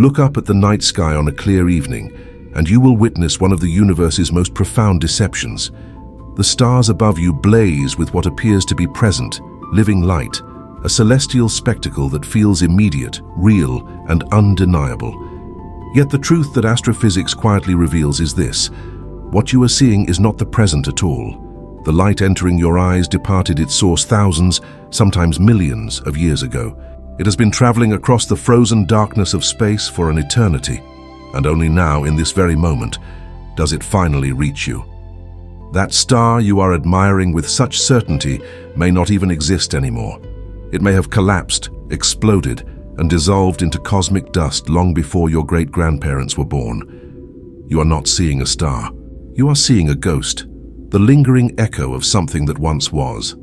Look up at the night sky on a clear evening, and you will witness one of the universe's most profound deceptions. The stars above you blaze with what appears to be present, living light, a celestial spectacle that feels immediate, real, and undeniable. Yet the truth that astrophysics quietly reveals is this: what you are seeing is not the present at all. The light entering your eyes departed its source thousands, sometimes millions of years ago. It has been traveling across the frozen darkness of space for an eternity, and only now, in this very moment, does it finally reach you. That star you are admiring with such certainty may not even exist anymore. It may have collapsed, exploded, and dissolved into cosmic dust long before your great-grandparents were born. You are not seeing a star. You are seeing a ghost, the lingering echo of something that once was.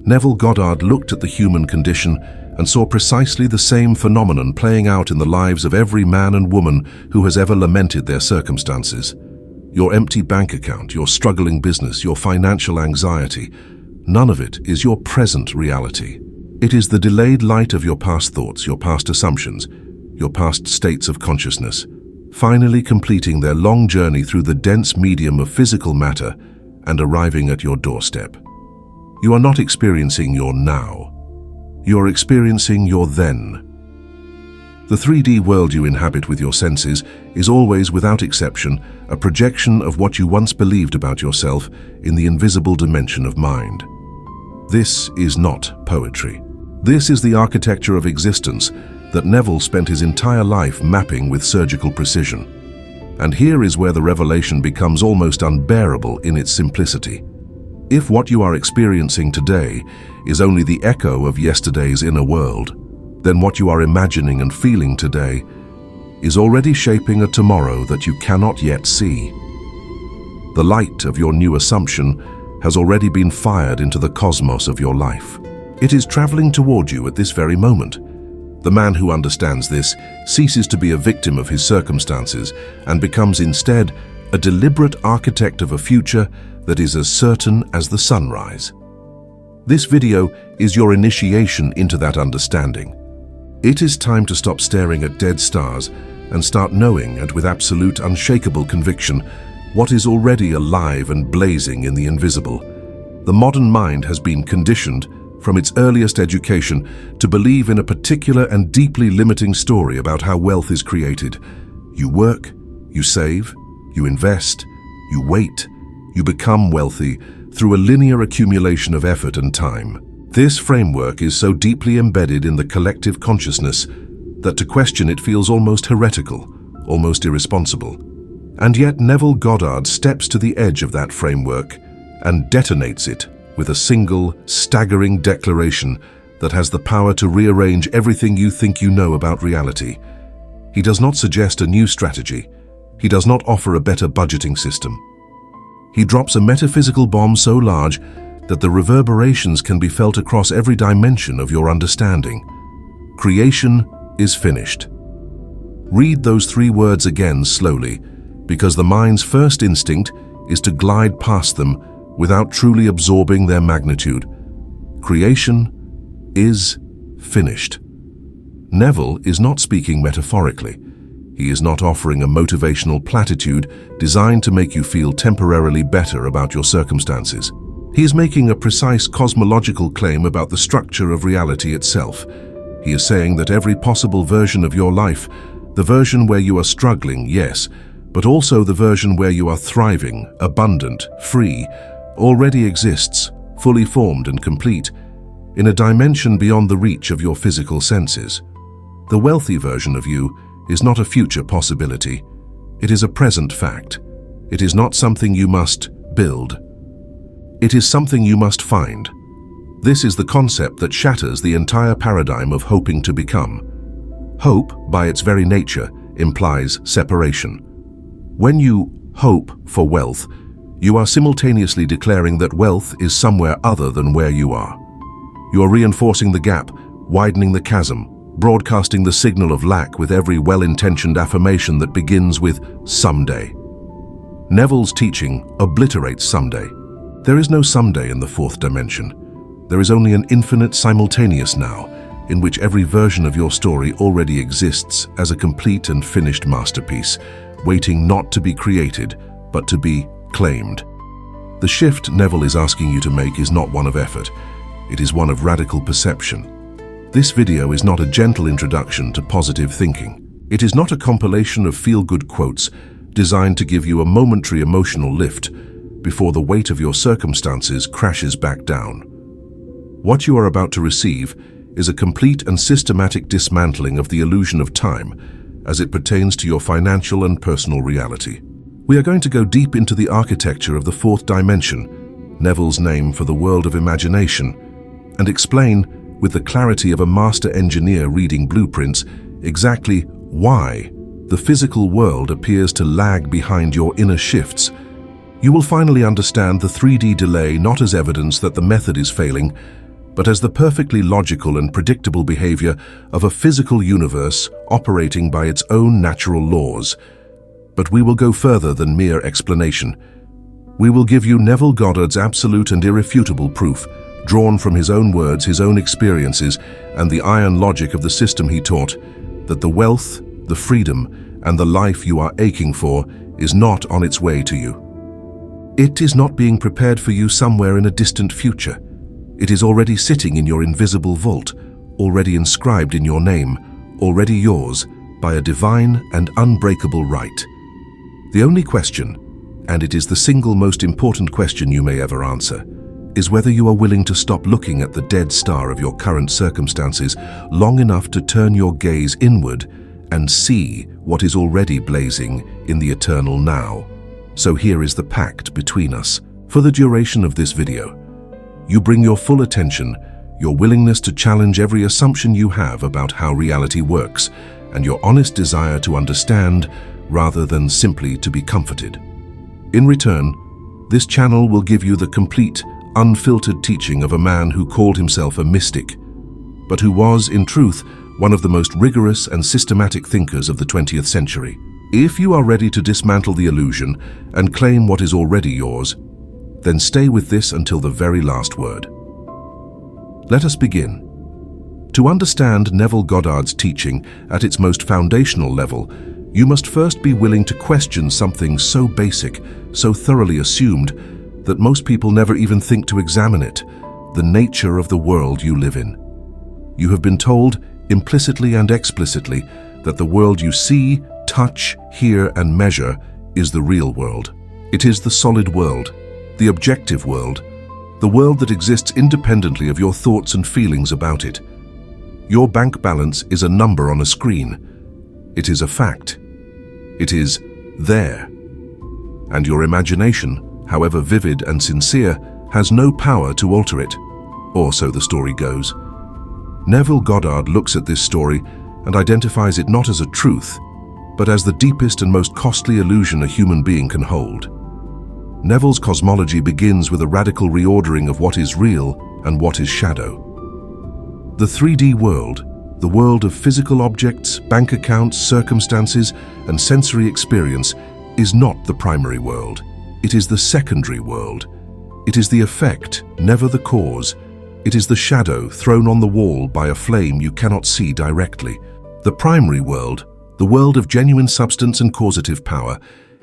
Neville Goddard looked at the human condition and saw precisely the same phenomenon playing out in the lives of every man and woman who has ever lamented their circumstances. Your empty bank account, your struggling business, your financial anxiety, none of it is your present reality. It is the delayed light of your past thoughts, your past assumptions, your past states of consciousness, finally completing their long journey through the dense medium of physical matter and arriving at your doorstep. You are not experiencing your now. You are experiencing your then. The 3D world you inhabit with your senses is always, without exception, a projection of what you once believed about yourself in the invisible dimension of mind. This is not poetry. This is the architecture of existence that Neville spent his entire life mapping with surgical precision. And here is where the revelation becomes almost unbearable in its simplicity. If what you are experiencing today is only the echo of yesterday's inner world, then what you are imagining and feeling today is already shaping a tomorrow that you cannot yet see. The light of your new assumption has already been fired into the cosmos of your life. It is traveling toward you at this very moment. The man who understands this ceases to be a victim of his circumstances and becomes instead a deliberate architect of a future that is as certain as the sunrise. This video is your initiation into that understanding. It is time to stop staring at dead stars and start knowing, and with absolute, unshakable conviction, what is already alive and blazing in the invisible. The modern mind has been conditioned, from its earliest education, to believe in a particular and deeply limiting story about how wealth is created. You work, you save, you invest, you wait, you become wealthy through a linear accumulation of effort and time. This framework is so deeply embedded in the collective consciousness that to question it feels almost heretical, almost irresponsible. And yet Neville Goddard steps to the edge of that framework and detonates it with a single, staggering declaration that has the power to rearrange everything you think you know about reality. He does not suggest a new strategy. He does not offer a better budgeting system. He drops a metaphysical bomb so large that the reverberations can be felt across every dimension of your understanding. Creation is finished. Read those 3 words again slowly, because the mind's first instinct is to glide past them without truly absorbing their magnitude. Creation is finished. Neville is not speaking metaphorically. He is not offering a motivational platitude designed to make you feel temporarily better about your circumstances. He is making a precise cosmological claim about the structure of reality itself. He is saying that every possible version of your life, the version where you are struggling, yes, but also the version where you are thriving, abundant, free, already exists, fully formed and complete, in a dimension beyond the reach of your physical senses. The wealthy version of you is not a future possibility. It is a present fact. It is not something you must build. It is something you must find. This is the concept that shatters the entire paradigm of hoping to become. Hope, by its very nature, implies separation. When you hope for wealth, you are simultaneously declaring that wealth is somewhere other than where you are. You are reinforcing the gap, widening the chasm, broadcasting the signal of lack with every well-intentioned affirmation that begins with someday. Neville's teaching obliterates someday. There is no someday in the 4th dimension. There is only an infinite simultaneous now, in which every version of your story already exists as a complete and finished masterpiece, waiting not to be created, but to be claimed. The shift Neville is asking you to make is not one of effort. It is one of radical perception. This video is not a gentle introduction to positive thinking. It is not a compilation of feel-good quotes designed to give you a momentary emotional lift before the weight of your circumstances crashes back down. What you are about to receive is a complete and systematic dismantling of the illusion of time as it pertains to your financial and personal reality. We are going to go deep into the architecture of the fourth dimension, Neville's name for the world of imagination, and explain, with the clarity of a master engineer reading blueprints, exactly why the physical world appears to lag behind your inner shifts. You will finally understand the 3D delay not as evidence that the method is failing, but as the perfectly logical and predictable behavior of a physical universe operating by its own natural laws. But we will go further than mere explanation. We will give you Neville Goddard's absolute and irrefutable proof, drawn from his own words, his own experiences, and the iron logic of the system he taught, that the wealth, the freedom, and the life you are aching for is not on its way to you. It is not being prepared for you somewhere in a distant future. It is already sitting in your invisible vault, already inscribed in your name, already yours, by a divine and unbreakable right. The only question, and it is the single most important question you may ever answer, is whether you are willing to stop looking at the dead star of your current circumstances long enough to turn your gaze inward and see what is already blazing in the eternal now. So here is the pact between us. For the duration of this video, you bring your full attention, your willingness to challenge every assumption you have about how reality works, and your honest desire to understand rather than simply to be comforted. In return, this channel will give you the complete, unfiltered teaching of a man who called himself a mystic, but who was, in truth, one of the most rigorous and systematic thinkers of the 20th century. If you are ready to dismantle the illusion and claim what is already yours, then stay with this until the very last word. Let us begin. To understand Neville Goddard's teaching at its most foundational level, you must first be willing to question something so basic, so thoroughly assumed, that most people never even think to examine it: the nature of the world you live in. You have been told, implicitly and explicitly, that the world you see, touch, hear, and measure is the real world. It is the solid world, the objective world, the world that exists independently of your thoughts and feelings about it. Your bank balance is a number on a screen. It is a fact. It is there. And your imagination, however vivid and sincere, has no power to alter it, or so the story goes. Neville Goddard looks at this story and identifies it not as a truth, but as the deepest and most costly illusion a human being can hold. Neville's cosmology begins with a radical reordering of what is real and what is shadow. The 3D world, the world of physical objects, bank accounts, circumstances, and sensory experience, is not the primary world. It is the secondary world. It is the effect, never the cause. It is the shadow thrown on the wall by a flame you cannot see directly. The primary world, the world of genuine substance and causative power,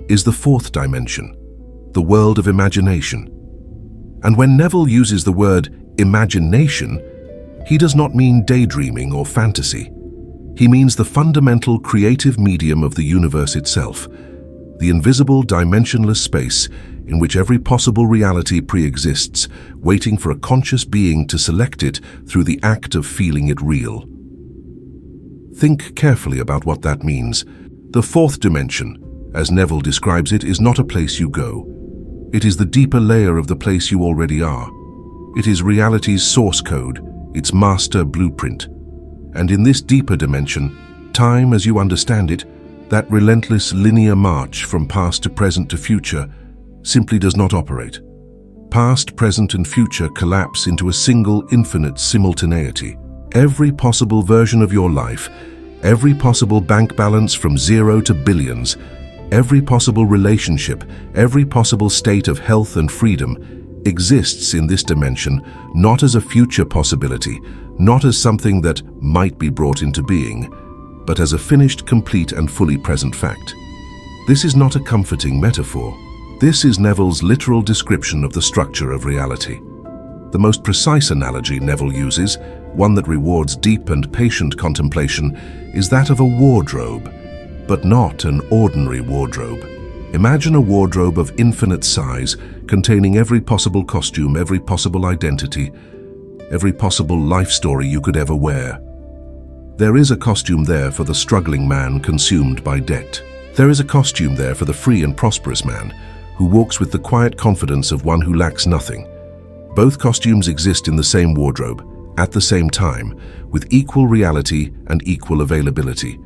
is the fourth dimension, the world of imagination. And when Neville uses the word imagination, he does not mean daydreaming or fantasy. He means the fundamental creative medium of the universe itself, the invisible, dimensionless space in which every possible reality pre-exists, waiting for a conscious being to select it through the act of feeling it real. Think carefully about what that means. The fourth dimension, as Neville describes it, is not a place you go. It is the deeper layer of the place you already are. It is reality's source code, its master blueprint. And in this deeper dimension, time as you understand it, that relentless linear march from past to present to future, simply does not operate. Past, present, and future collapse into a single infinite simultaneity. Every possible version of your life, every possible bank balance from 0 to billions, every possible relationship, every possible state of health and freedom exists in this dimension not as a future possibility, not as something that might be brought into being, but as a finished, complete, and fully present fact. This is not a comforting metaphor. This is Neville's literal description of the structure of reality. The most precise analogy Neville uses, one that rewards deep and patient contemplation, is that of a wardrobe, but not an ordinary wardrobe. Imagine a wardrobe of infinite size, containing every possible costume, every possible identity, every possible life story you could ever wear. There is a costume there for the struggling man consumed by debt. There is a costume there for the free and prosperous man, who walks with the quiet confidence of one who lacks nothing. Both costumes exist in the same wardrobe, at the same time, with equal reality and equal availability.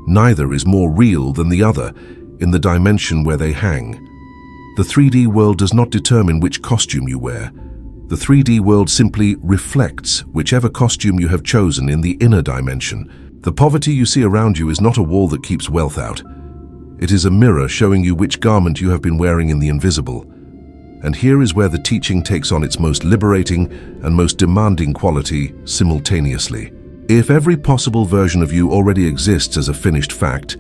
Neither is more real than the other in the dimension where they hang. The 3D world does not determine which costume you wear. The 3D world simply reflects whichever costume you have chosen in the inner dimension. The poverty you see around you is not a wall that keeps wealth out. It is a mirror showing you which garment you have been wearing in the invisible. And here is where the teaching takes on its most liberating and most demanding quality simultaneously. If every possible version of you already exists as a finished fact,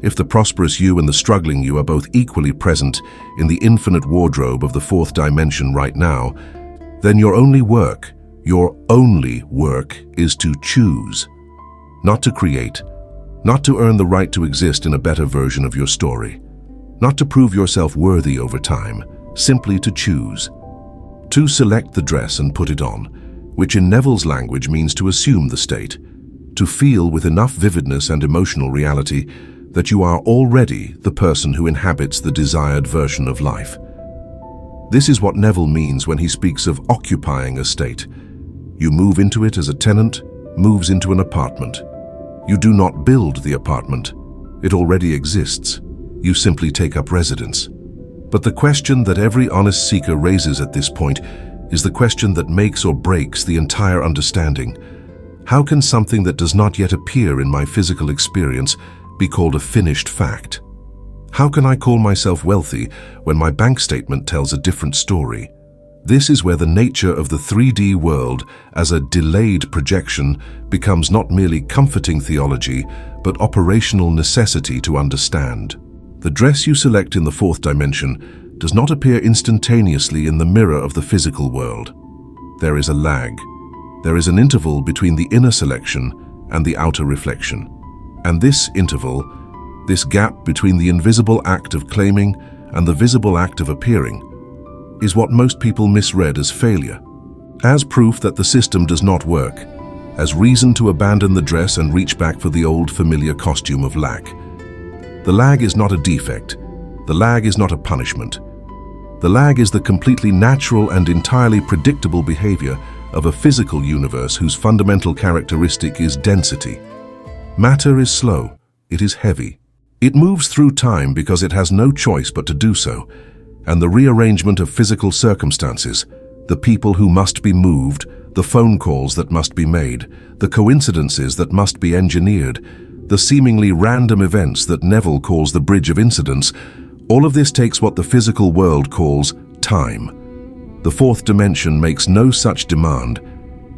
if the prosperous you and the struggling you are both equally present in the infinite wardrobe of the fourth dimension right now, then your only work is to choose. Not to create, not to earn the right to exist in a better version of your story, not to prove yourself worthy over time, simply to choose. To select the dress and put it on, which in Neville's language means to assume the state, to feel with enough vividness and emotional reality that you are already the person who inhabits the desired version of life. This is what Neville means when he speaks of occupying a state. You move into it as a tenant moves into an apartment. You do not build the apartment. It already exists. You simply take up residence. But the question that every honest seeker raises at this point is the question that makes or breaks the entire understanding. How can something that does not yet appear in my physical experience be called a finished fact? How can I call myself wealthy when my bank statement tells a different story? This is where the nature of the 3D world as a delayed projection becomes not merely comforting theology, but operational necessity to understand. The dress you select in the fourth dimension does not appear instantaneously in the mirror of the physical world. There is a lag. There is an interval between the inner selection and the outer reflection. And this interval, this gap between the invisible act of claiming and the visible act of appearing, is what most people misread as failure, as proof that the system does not work, as reason to abandon the dress and reach back for the old familiar costume of lack. The lag is not a defect. The lag is not a punishment. The lag is the completely natural and entirely predictable behavior of a physical universe whose fundamental characteristic is density. Matter is slow. It is heavy. It moves through time because it has no choice but to do so, and the rearrangement of physical circumstances, the people who must be moved, the phone calls that must be made, the coincidences that must be engineered, the seemingly random events that Neville calls the bridge of incidents, all of this takes what the physical world calls time. The fourth dimension makes no such demand.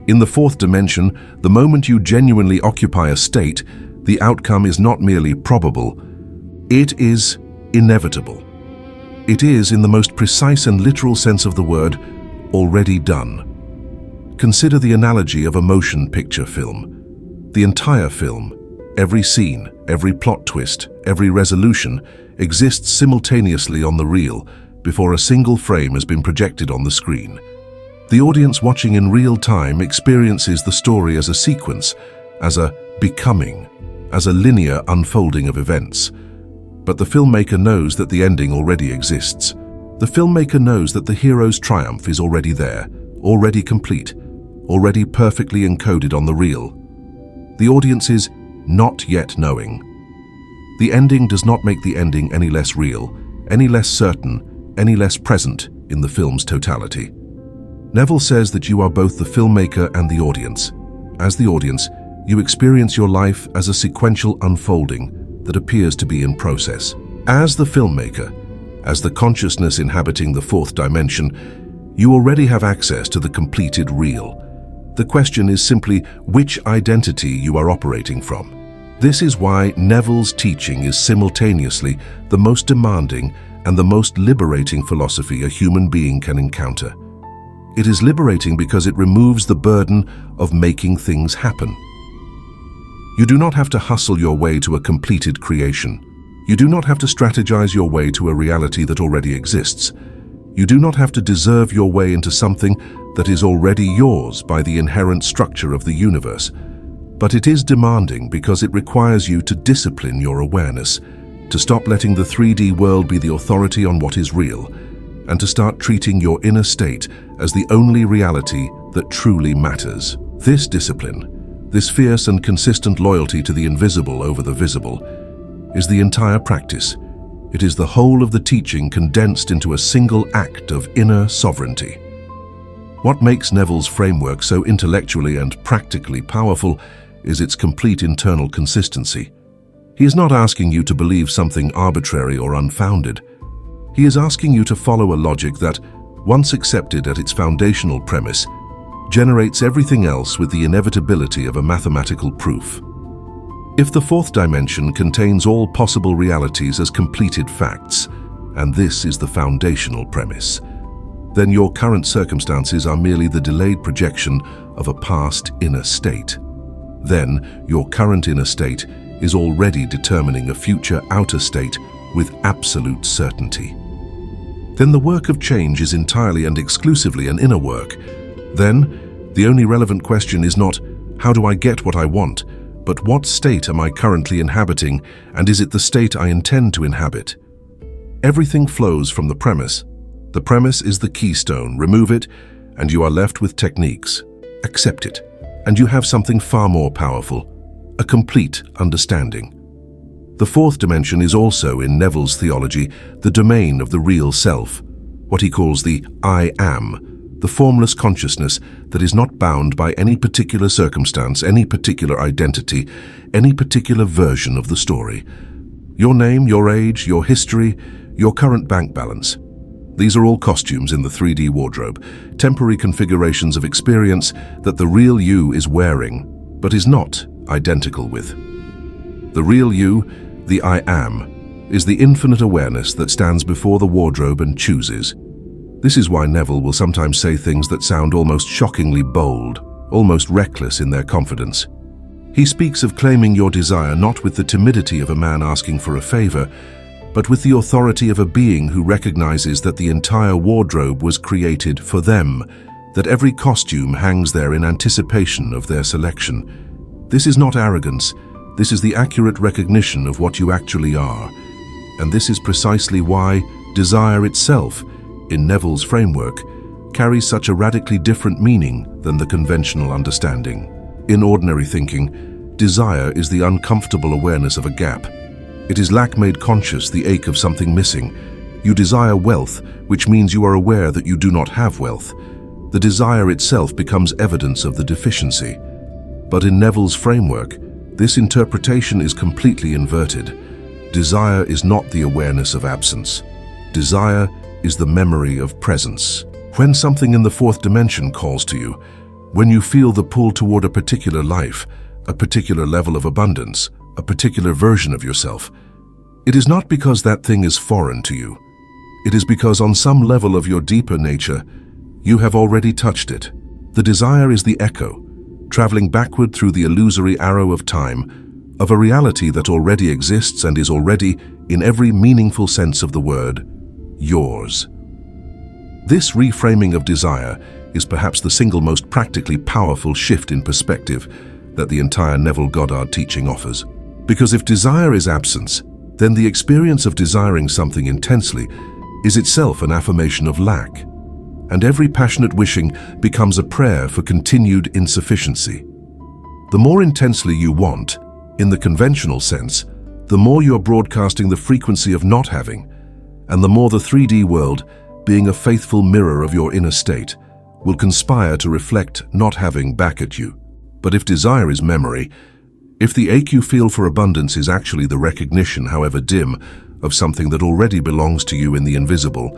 In the fourth dimension, the moment you genuinely occupy a state, the outcome is not merely probable, it is inevitable. It is, in the most precise and literal sense of the word, already done. Consider the analogy of a motion picture film. The entire film, every scene, every plot twist, every resolution, exists simultaneously on the reel before a single frame has been projected on the screen. The audience watching in real time experiences the story as a sequence, as a becoming, as a linear unfolding of events. But the filmmaker knows that the ending already exists. The filmmaker knows that the hero's triumph is already there, already complete, already perfectly encoded on the reel. The audience is not yet knowing. The ending does not make the ending any less real, any less certain, any less present in the film's totality. Neville says that you are both the filmmaker and the audience. As the audience, you experience your life as a sequential unfolding that appears to be in process. As the filmmaker, as the consciousness inhabiting the fourth dimension, You already have access to the completed real. The question is simply which identity you are operating from. This is why Neville's teaching is simultaneously the most demanding and the most liberating philosophy a human being can encounter. It is liberating because it removes the burden of making things happen. You do not have to hustle your way to a completed creation. You do not have to strategize your way to a reality that already exists. You do not have to deserve your way into something that is already yours by the inherent structure of the universe. But it is demanding because it requires you to discipline your awareness, to stop letting the 3D world be the authority on what is real, and to start treating your inner state as the only reality that truly matters. This discipline, this fierce and consistent loyalty to the invisible over the visible, is the entire practice. It is the whole of the teaching condensed into a single act of inner sovereignty. What makes Neville's framework so intellectually and practically powerful is its complete internal consistency. He is not asking you to believe something arbitrary or unfounded. He is asking you to follow a logic that, once accepted at its foundational premise, generates everything else with the inevitability of a mathematical proof. If the fourth dimension contains all possible realities as completed facts, and this is the foundational premise, then your current circumstances are merely the delayed projection of a past inner state. Then your current inner state is already determining a future outer state with absolute certainty. Then the work of change is entirely and exclusively an inner work. Then the only relevant question is not, how do I get what I want, but what state am I currently inhabiting, and is it the state I intend to inhabit? Everything flows from the premise. The premise is the keystone. Remove it, and you are left with techniques. Accept it, and you have something far more powerful, a complete understanding. The fourth dimension is also, in Neville's theology, the domain of the real self, what he calls the I am, the formless consciousness that is not bound by any particular circumstance, any particular identity, any particular version of the story. Your name, your age, your history, your current bank balance. These are all costumes in the 3D wardrobe, temporary configurations of experience that the real you is wearing, but is not identical with. The real you, the I am, is the infinite awareness that stands before the wardrobe and chooses. This is why Neville will sometimes say things that sound almost shockingly bold, almost reckless in their confidence. He speaks of claiming your desire not with the timidity of a man asking for a favor, but with the authority of a being who recognizes that the entire wardrobe was created for them, that every costume hangs there in anticipation of their selection. This is not arrogance, this is the accurate recognition of what you actually are. And this is precisely why desire itself, in Neville's framework, carries such a radically different meaning than the conventional understanding. In ordinary thinking, desire is the uncomfortable awareness of a gap. It is lack made conscious, the ache of something missing. You desire wealth, which means you are aware that you do not have wealth. The desire itself becomes evidence of the deficiency. But in Neville's framework, this interpretation is completely inverted. Desire is not the awareness of absence. Desire is the memory of presence. When something in the fourth dimension calls to you, when you feel the pull toward a particular life, a particular level of abundance, a particular version of yourself, it is not because that thing is foreign to you. It is because on some level of your deeper nature, you have already touched it. The desire is the echo, traveling backward through the illusory arrow of time, of a reality that already exists and is already, in every meaningful sense of the word, yours. This reframing of desire is perhaps the single most practically powerful shift in perspective that the entire Neville Goddard teaching offers. Because if desire is absence, then the experience of desiring something intensely is itself an affirmation of lack, and every passionate wishing becomes a prayer for continued insufficiency. The more intensely you want, in the conventional sense, the more you're broadcasting the frequency of not having, and the more the 3D world, being a faithful mirror of your inner state, will conspire to reflect not having back at you. But if desire is memory, if the ache you feel for abundance is actually the recognition, however dim, of something that already belongs to you in the invisible,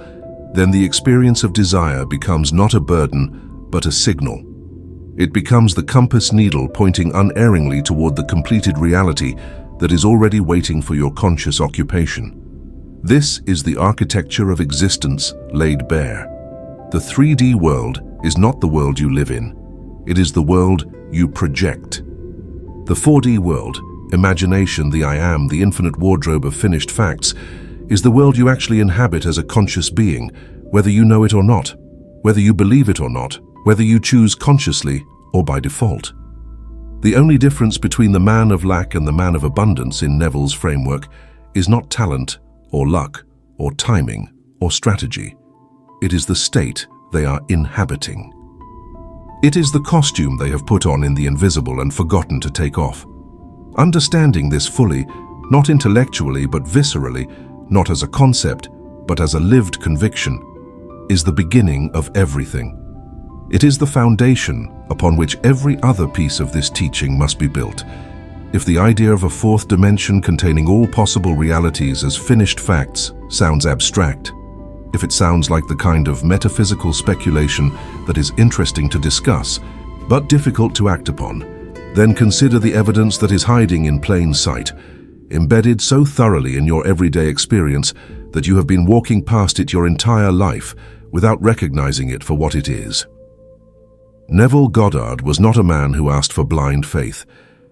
then the experience of desire becomes not a burden, but a signal. It becomes the compass needle pointing unerringly toward the completed reality that is already waiting for your conscious occupation. This is the architecture of existence laid bare. The 3D world is not the world you live in. It is the world you project. The 4D world, imagination, the I am, the infinite wardrobe of finished facts, is the world you actually inhabit as a conscious being, whether you know it or not, whether you believe it or not, whether you choose consciously or by default. The only difference between the man of lack and the man of abundance in Neville's framework is not talent or luck or timing or strategy. It is the state they are inhabiting. It is the costume they have put on in the invisible and forgotten to take off. Understanding this fully, not intellectually but viscerally, not as a concept but as a lived conviction, is the beginning of everything. It is the foundation upon which every other piece of this teaching must be built. If the idea of a fourth dimension containing all possible realities as finished facts sounds abstract, if it sounds like the kind of metaphysical speculation that is interesting to discuss, but difficult to act upon, then consider the evidence that is hiding in plain sight, embedded so thoroughly in your everyday experience that you have been walking past it your entire life without recognizing it for what it is. Neville Goddard was not a man who asked for blind faith.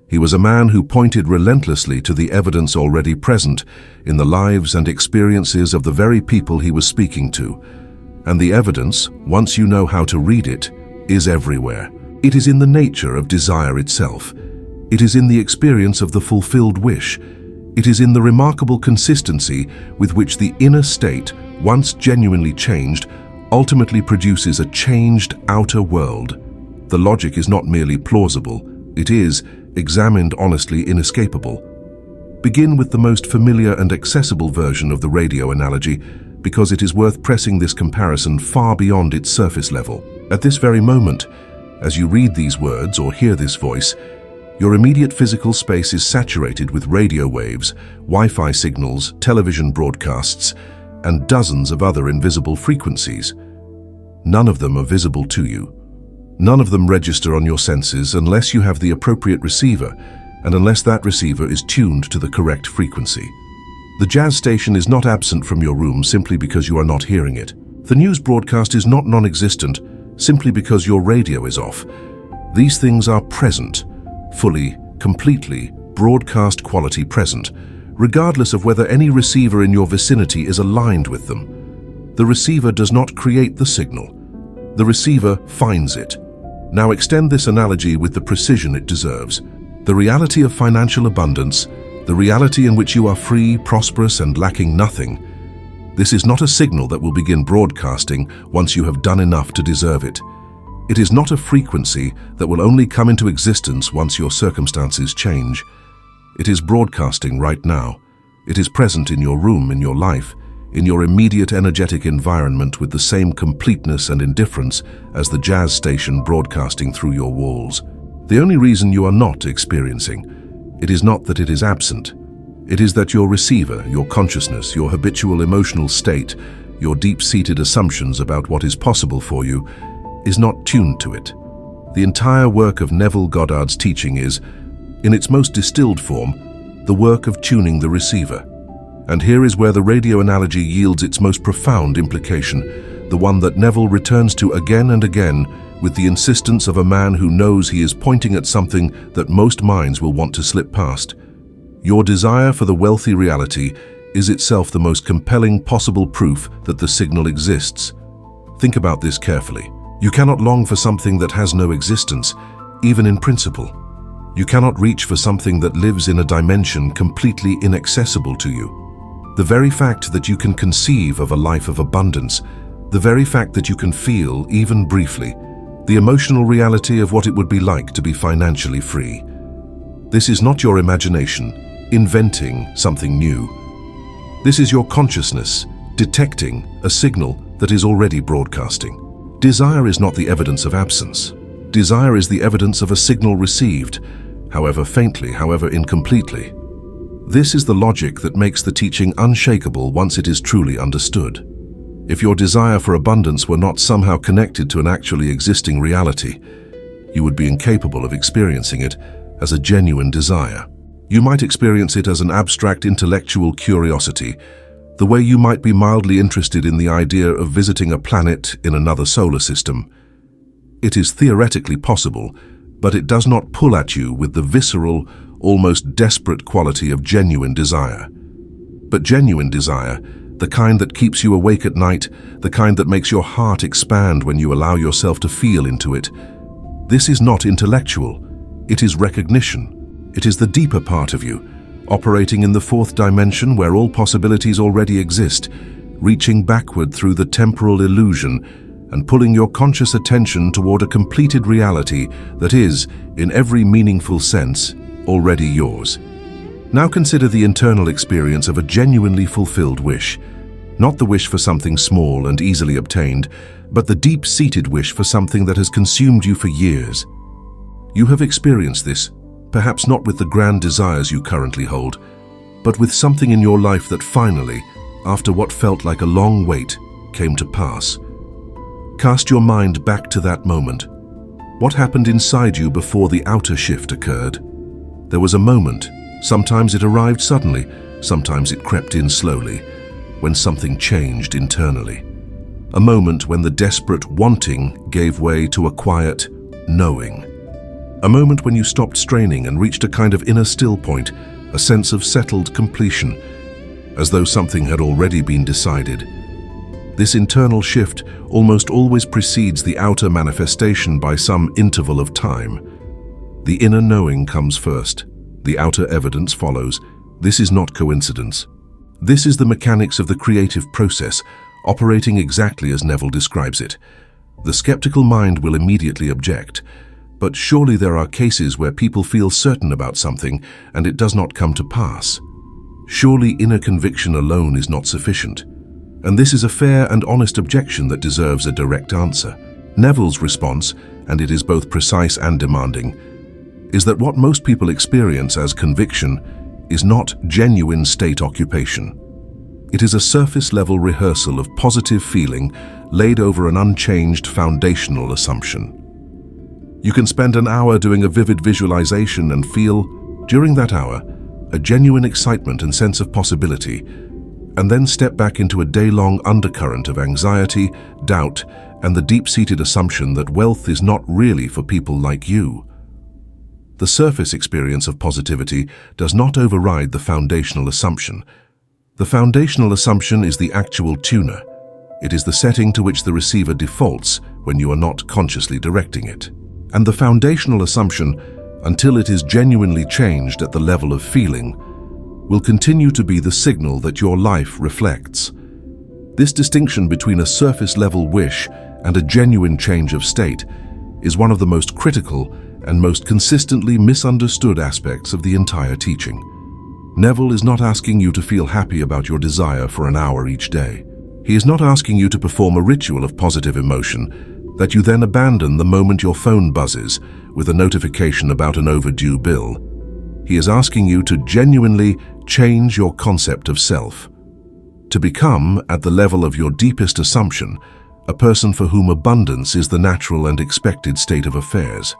He was a man who pointed relentlessly to the evidence already present in the lives and experiences of the very people he was speaking to. And the evidence, once you know how to read it, is everywhere. It is in the nature of desire itself. It is in the experience of the fulfilled wish. It is in the remarkable consistency with which the inner state, once genuinely changed, ultimately produces a changed outer world. The logic is not merely plausible, it is, examined honestly, inescapable. Begin with the most familiar and accessible version of the radio analogy, because it is worth pressing this comparison far beyond its surface level. At this very moment, as you read these words or hear this voice, your immediate physical space is saturated with radio waves, Wi-Fi signals, television broadcasts, and dozens of other invisible frequencies. None of them are visible to you. None of them register on your senses unless you have the appropriate receiver, and unless that receiver is tuned to the correct frequency. The jazz station is not absent from your room simply because you are not hearing it. The news broadcast is not non-existent simply because your radio is off. These things are present, fully, completely, broadcast quality present, regardless of whether any receiver in your vicinity is aligned with them. The receiver does not create the signal. The receiver finds it. Now extend this analogy with the precision it deserves. The reality of financial abundance, the reality in which you are free, prosperous, and lacking nothing. This is not a signal that will begin broadcasting once you have done enough to deserve it. It is not a frequency that will only come into existence once your circumstances change. It is broadcasting right now. It is present in your room, in your life, in your immediate energetic environment with the same completeness and indifference as the jazz station broadcasting through your walls. The only reason you are not experiencing, it is not that it is absent. It is that your receiver, your consciousness, your habitual emotional state, your deep-seated assumptions about what is possible for you, is not tuned to it. The entire work of Neville Goddard's teaching is, in its most distilled form, the work of tuning the receiver. And here is where the radio analogy yields its most profound implication, the one that Neville returns to again and again with the insistence of a man who knows he is pointing at something that most minds will want to slip past. Your desire for the wealthy reality is itself the most compelling possible proof that the signal exists. Think about this carefully. You cannot long for something that has no existence, even in principle. You cannot reach for something that lives in a dimension completely inaccessible to you. The very fact that you can conceive of a life of abundance, the very fact that you can feel, even briefly, the emotional reality of what it would be like to be financially free. This is not your imagination, inventing something new. This is your consciousness, detecting a signal that is already broadcasting. Desire is not the evidence of absence. Desire is the evidence of a signal received, however faintly, however incompletely. This is the logic that makes the teaching unshakable once it is truly understood. If your desire for abundance were not somehow connected to an actually existing reality, you would be incapable of experiencing it as a genuine desire. You might experience it as an abstract intellectual curiosity, the way you might be mildly interested in the idea of visiting a planet in another solar system. It is theoretically possible, but it does not pull at you with the visceral, almost desperate quality of genuine desire. But genuine desire, the kind that keeps you awake at night, the kind that makes your heart expand when you allow yourself to feel into it, this is not intellectual, it is recognition. It is the deeper part of you, operating in the fourth dimension where all possibilities already exist, reaching backward through the temporal illusion and pulling your conscious attention toward a completed reality that is, in every meaningful sense, already yours. Now consider the internal experience of a genuinely fulfilled wish, not the wish for something small and easily obtained, but the deep-seated wish for something that has consumed you for years. You have experienced this, perhaps not with the grand desires you currently hold, but with something in your life that finally, after what felt like a long wait, came to pass. Cast your mind back to that moment. What happened inside you before the outer shift occurred? There was a moment, sometimes it arrived suddenly, sometimes it crept in slowly, when something changed internally. A moment when the desperate wanting gave way to a quiet knowing. A moment when you stopped straining and reached a kind of inner still point, a sense of settled completion, as though something had already been decided. This internal shift almost always precedes the outer manifestation by some interval of time. The inner knowing comes first. The outer evidence follows. This is not coincidence. This is the mechanics of the creative process, operating exactly as Neville describes it. The skeptical mind will immediately object. But surely there are cases where people feel certain about something and it does not come to pass. Surely inner conviction alone is not sufficient. And this is a fair and honest objection that deserves a direct answer. Neville's response, and it is both precise and demanding, is that what most people experience as conviction is not genuine state occupation. It is a surface-level rehearsal of positive feeling laid over an unchanged foundational assumption. You can spend an hour doing a vivid visualization and feel, during that hour, a genuine excitement and sense of possibility, and then step back into a day-long undercurrent of anxiety, doubt, and the deep-seated assumption that wealth is not really for people like you. The surface experience of positivity does not override the foundational assumption. The foundational assumption is the actual tuner. It is the setting to which the receiver defaults when you are not consciously directing it. And the foundational assumption, until it is genuinely changed at the level of feeling, will continue to be the signal that your life reflects. This distinction between a surface-level wish and a genuine change of state is one of the most critical and most consistently misunderstood aspects of the entire teaching. Neville is not asking you to feel happy about your desire for an hour each day. He is not asking you to perform a ritual of positive emotion that you then abandon the moment your phone buzzes with a notification about an overdue bill. He is asking you to genuinely change your concept of self, to become, at the level of your deepest assumption, a person for whom abundance is the natural and expected state of affairs.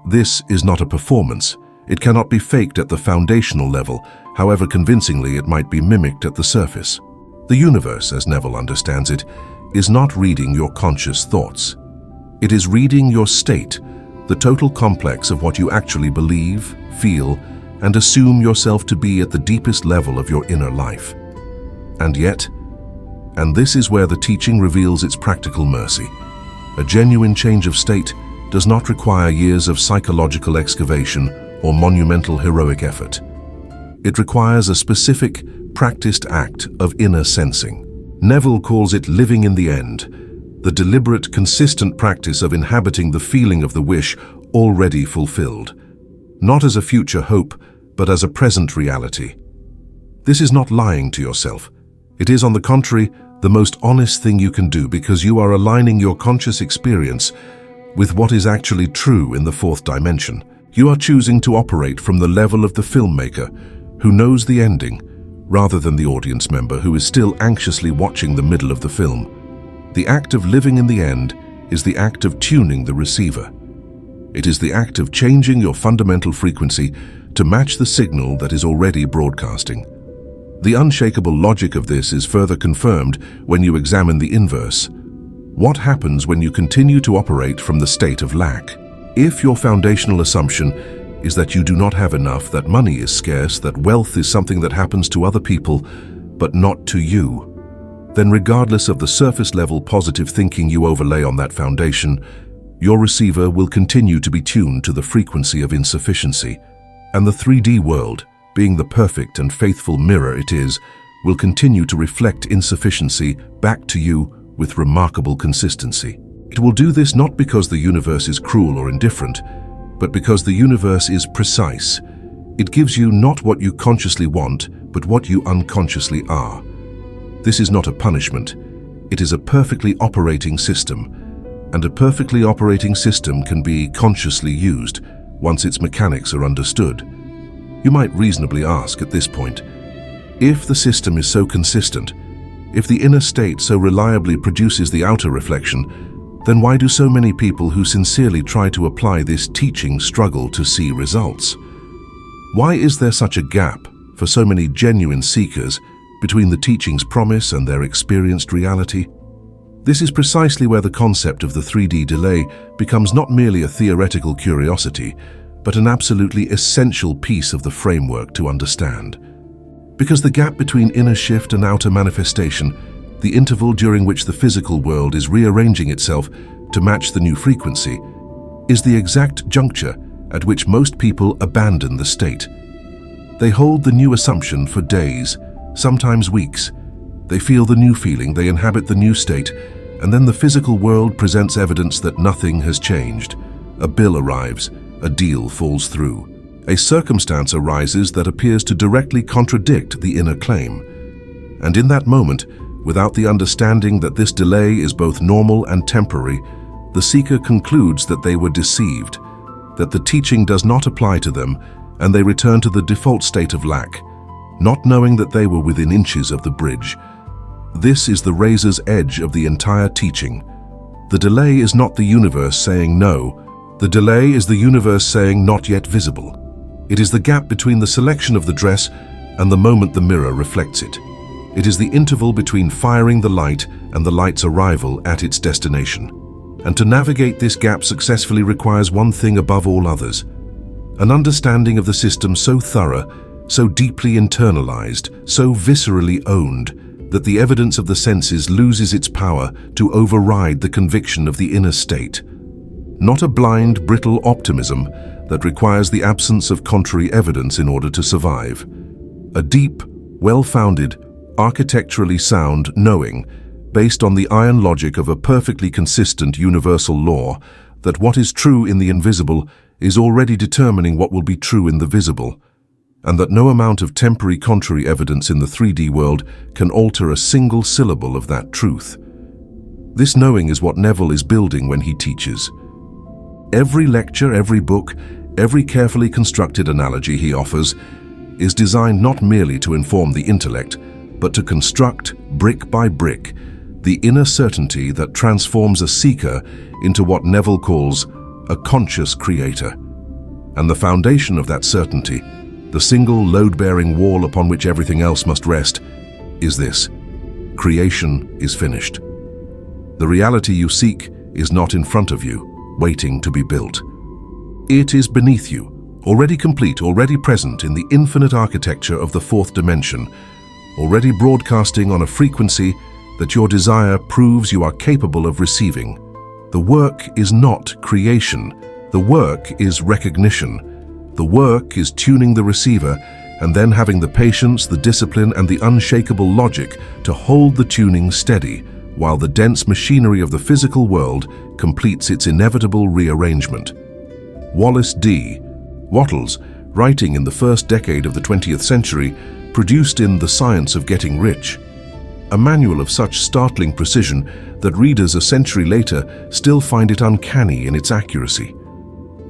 This is not a performance. It cannot be faked at the foundational level, however convincingly it might be mimicked at the surface. The universe, as Neville understands it, is not reading your conscious thoughts. It is reading your state, the total complex of what you actually believe, feel, and assume yourself to be at the deepest level of your inner life. And yet, and this is where the teaching reveals its practical mercy, a genuine change of state does not require years of psychological excavation or monumental heroic effort. It requires a specific, practiced act of inner sensing. Neville calls it living in the end, the deliberate, consistent practice of inhabiting the feeling of the wish already fulfilled, not as a future hope, but as a present reality. This is not lying to yourself. It is, on the contrary, the most honest thing you can do because you are aligning your conscious experience with what is actually true in the fourth dimension. You are choosing to operate from the level of the filmmaker who knows the ending, rather than the audience member who is still anxiously watching the middle of the film. The act of living in the end is the act of tuning the receiver. It is the act of changing your fundamental frequency to match the signal that is already broadcasting. The unshakable logic of this is further confirmed when you examine the inverse. What happens when you continue to operate from the state of lack? If your foundational assumption is that you do not have enough, that money is scarce, that wealth is something that happens to other people, but not to you, then regardless of the surface-level positive thinking you overlay on that foundation, your receiver will continue to be tuned to the frequency of insufficiency, and the 3D world, being the perfect and faithful mirror it is, will continue to reflect insufficiency back to you with remarkable consistency. It will do this not because the universe is cruel or indifferent, but because the universe is precise. It gives you not what you consciously want, but what you unconsciously are. This is not a punishment. It is a perfectly operating system, and a perfectly operating system can be consciously used once its mechanics are understood. You might reasonably ask at this point, if the system is so consistent, if the inner state so reliably produces the outer reflection, then why do so many people who sincerely try to apply this teaching struggle to see results? Why is there such a gap for so many genuine seekers between the teaching's promise and their experienced reality? This is precisely where the concept of the 3D delay becomes not merely a theoretical curiosity, but an absolutely essential piece of the framework to understand. Because the gap between inner shift and outer manifestation, the interval during which the physical world is rearranging itself to match the new frequency, is the exact juncture at which most people abandon the state. They hold the new assumption for days, sometimes weeks. They feel the new feeling, they inhabit the new state, and then the physical world presents evidence that nothing has changed. A bill arrives, a deal falls through. A circumstance arises that appears to directly contradict the inner claim. And in that moment, without the understanding that this delay is both normal and temporary, the seeker concludes that they were deceived, that the teaching does not apply to them, and they return to the default state of lack, not knowing that they were within inches of the bridge. This is the razor's edge of the entire teaching. The delay is not the universe saying no. The delay is the universe saying not yet visible. It is the gap between the selection of the dress and the moment the mirror reflects it. It is the interval between firing the light and the light's arrival at its destination. And to navigate this gap successfully requires one thing above all others: an understanding of the system so thorough, so deeply internalized, so viscerally owned, that the evidence of the senses loses its power to override the conviction of the inner state. Not a blind, brittle optimism that requires the absence of contrary evidence in order to survive. A deep, well-founded, architecturally sound knowing, based on the iron logic of a perfectly consistent universal law, that what is true in the invisible is already determining what will be true in the visible, and that no amount of temporary contrary evidence in the 3D world can alter a single syllable of that truth. This knowing is what Neville is building when he teaches. Every lecture, every book, every carefully constructed analogy he offers is designed not merely to inform the intellect, but to construct, brick by brick, the inner certainty that transforms a seeker into what Neville calls a conscious creator. And the foundation of that certainty, the single load-bearing wall upon which everything else must rest, is this: creation is finished. The reality you seek is not in front of you, waiting to be built. It is beneath you, already complete, already present in the infinite architecture of the fourth dimension, already broadcasting on a frequency that your desire proves you are capable of receiving. The work is not creation. The work is recognition. The work is tuning the receiver and then having the patience, the discipline, and the unshakable logic to hold the tuning steady while the dense machinery of the physical world completes its inevitable rearrangement. Wallace Wattles, writing in the first decade of the 20th century, produced in The Science of Getting Rich, a manual of such startling precision that readers a century later still find it uncanny in its accuracy.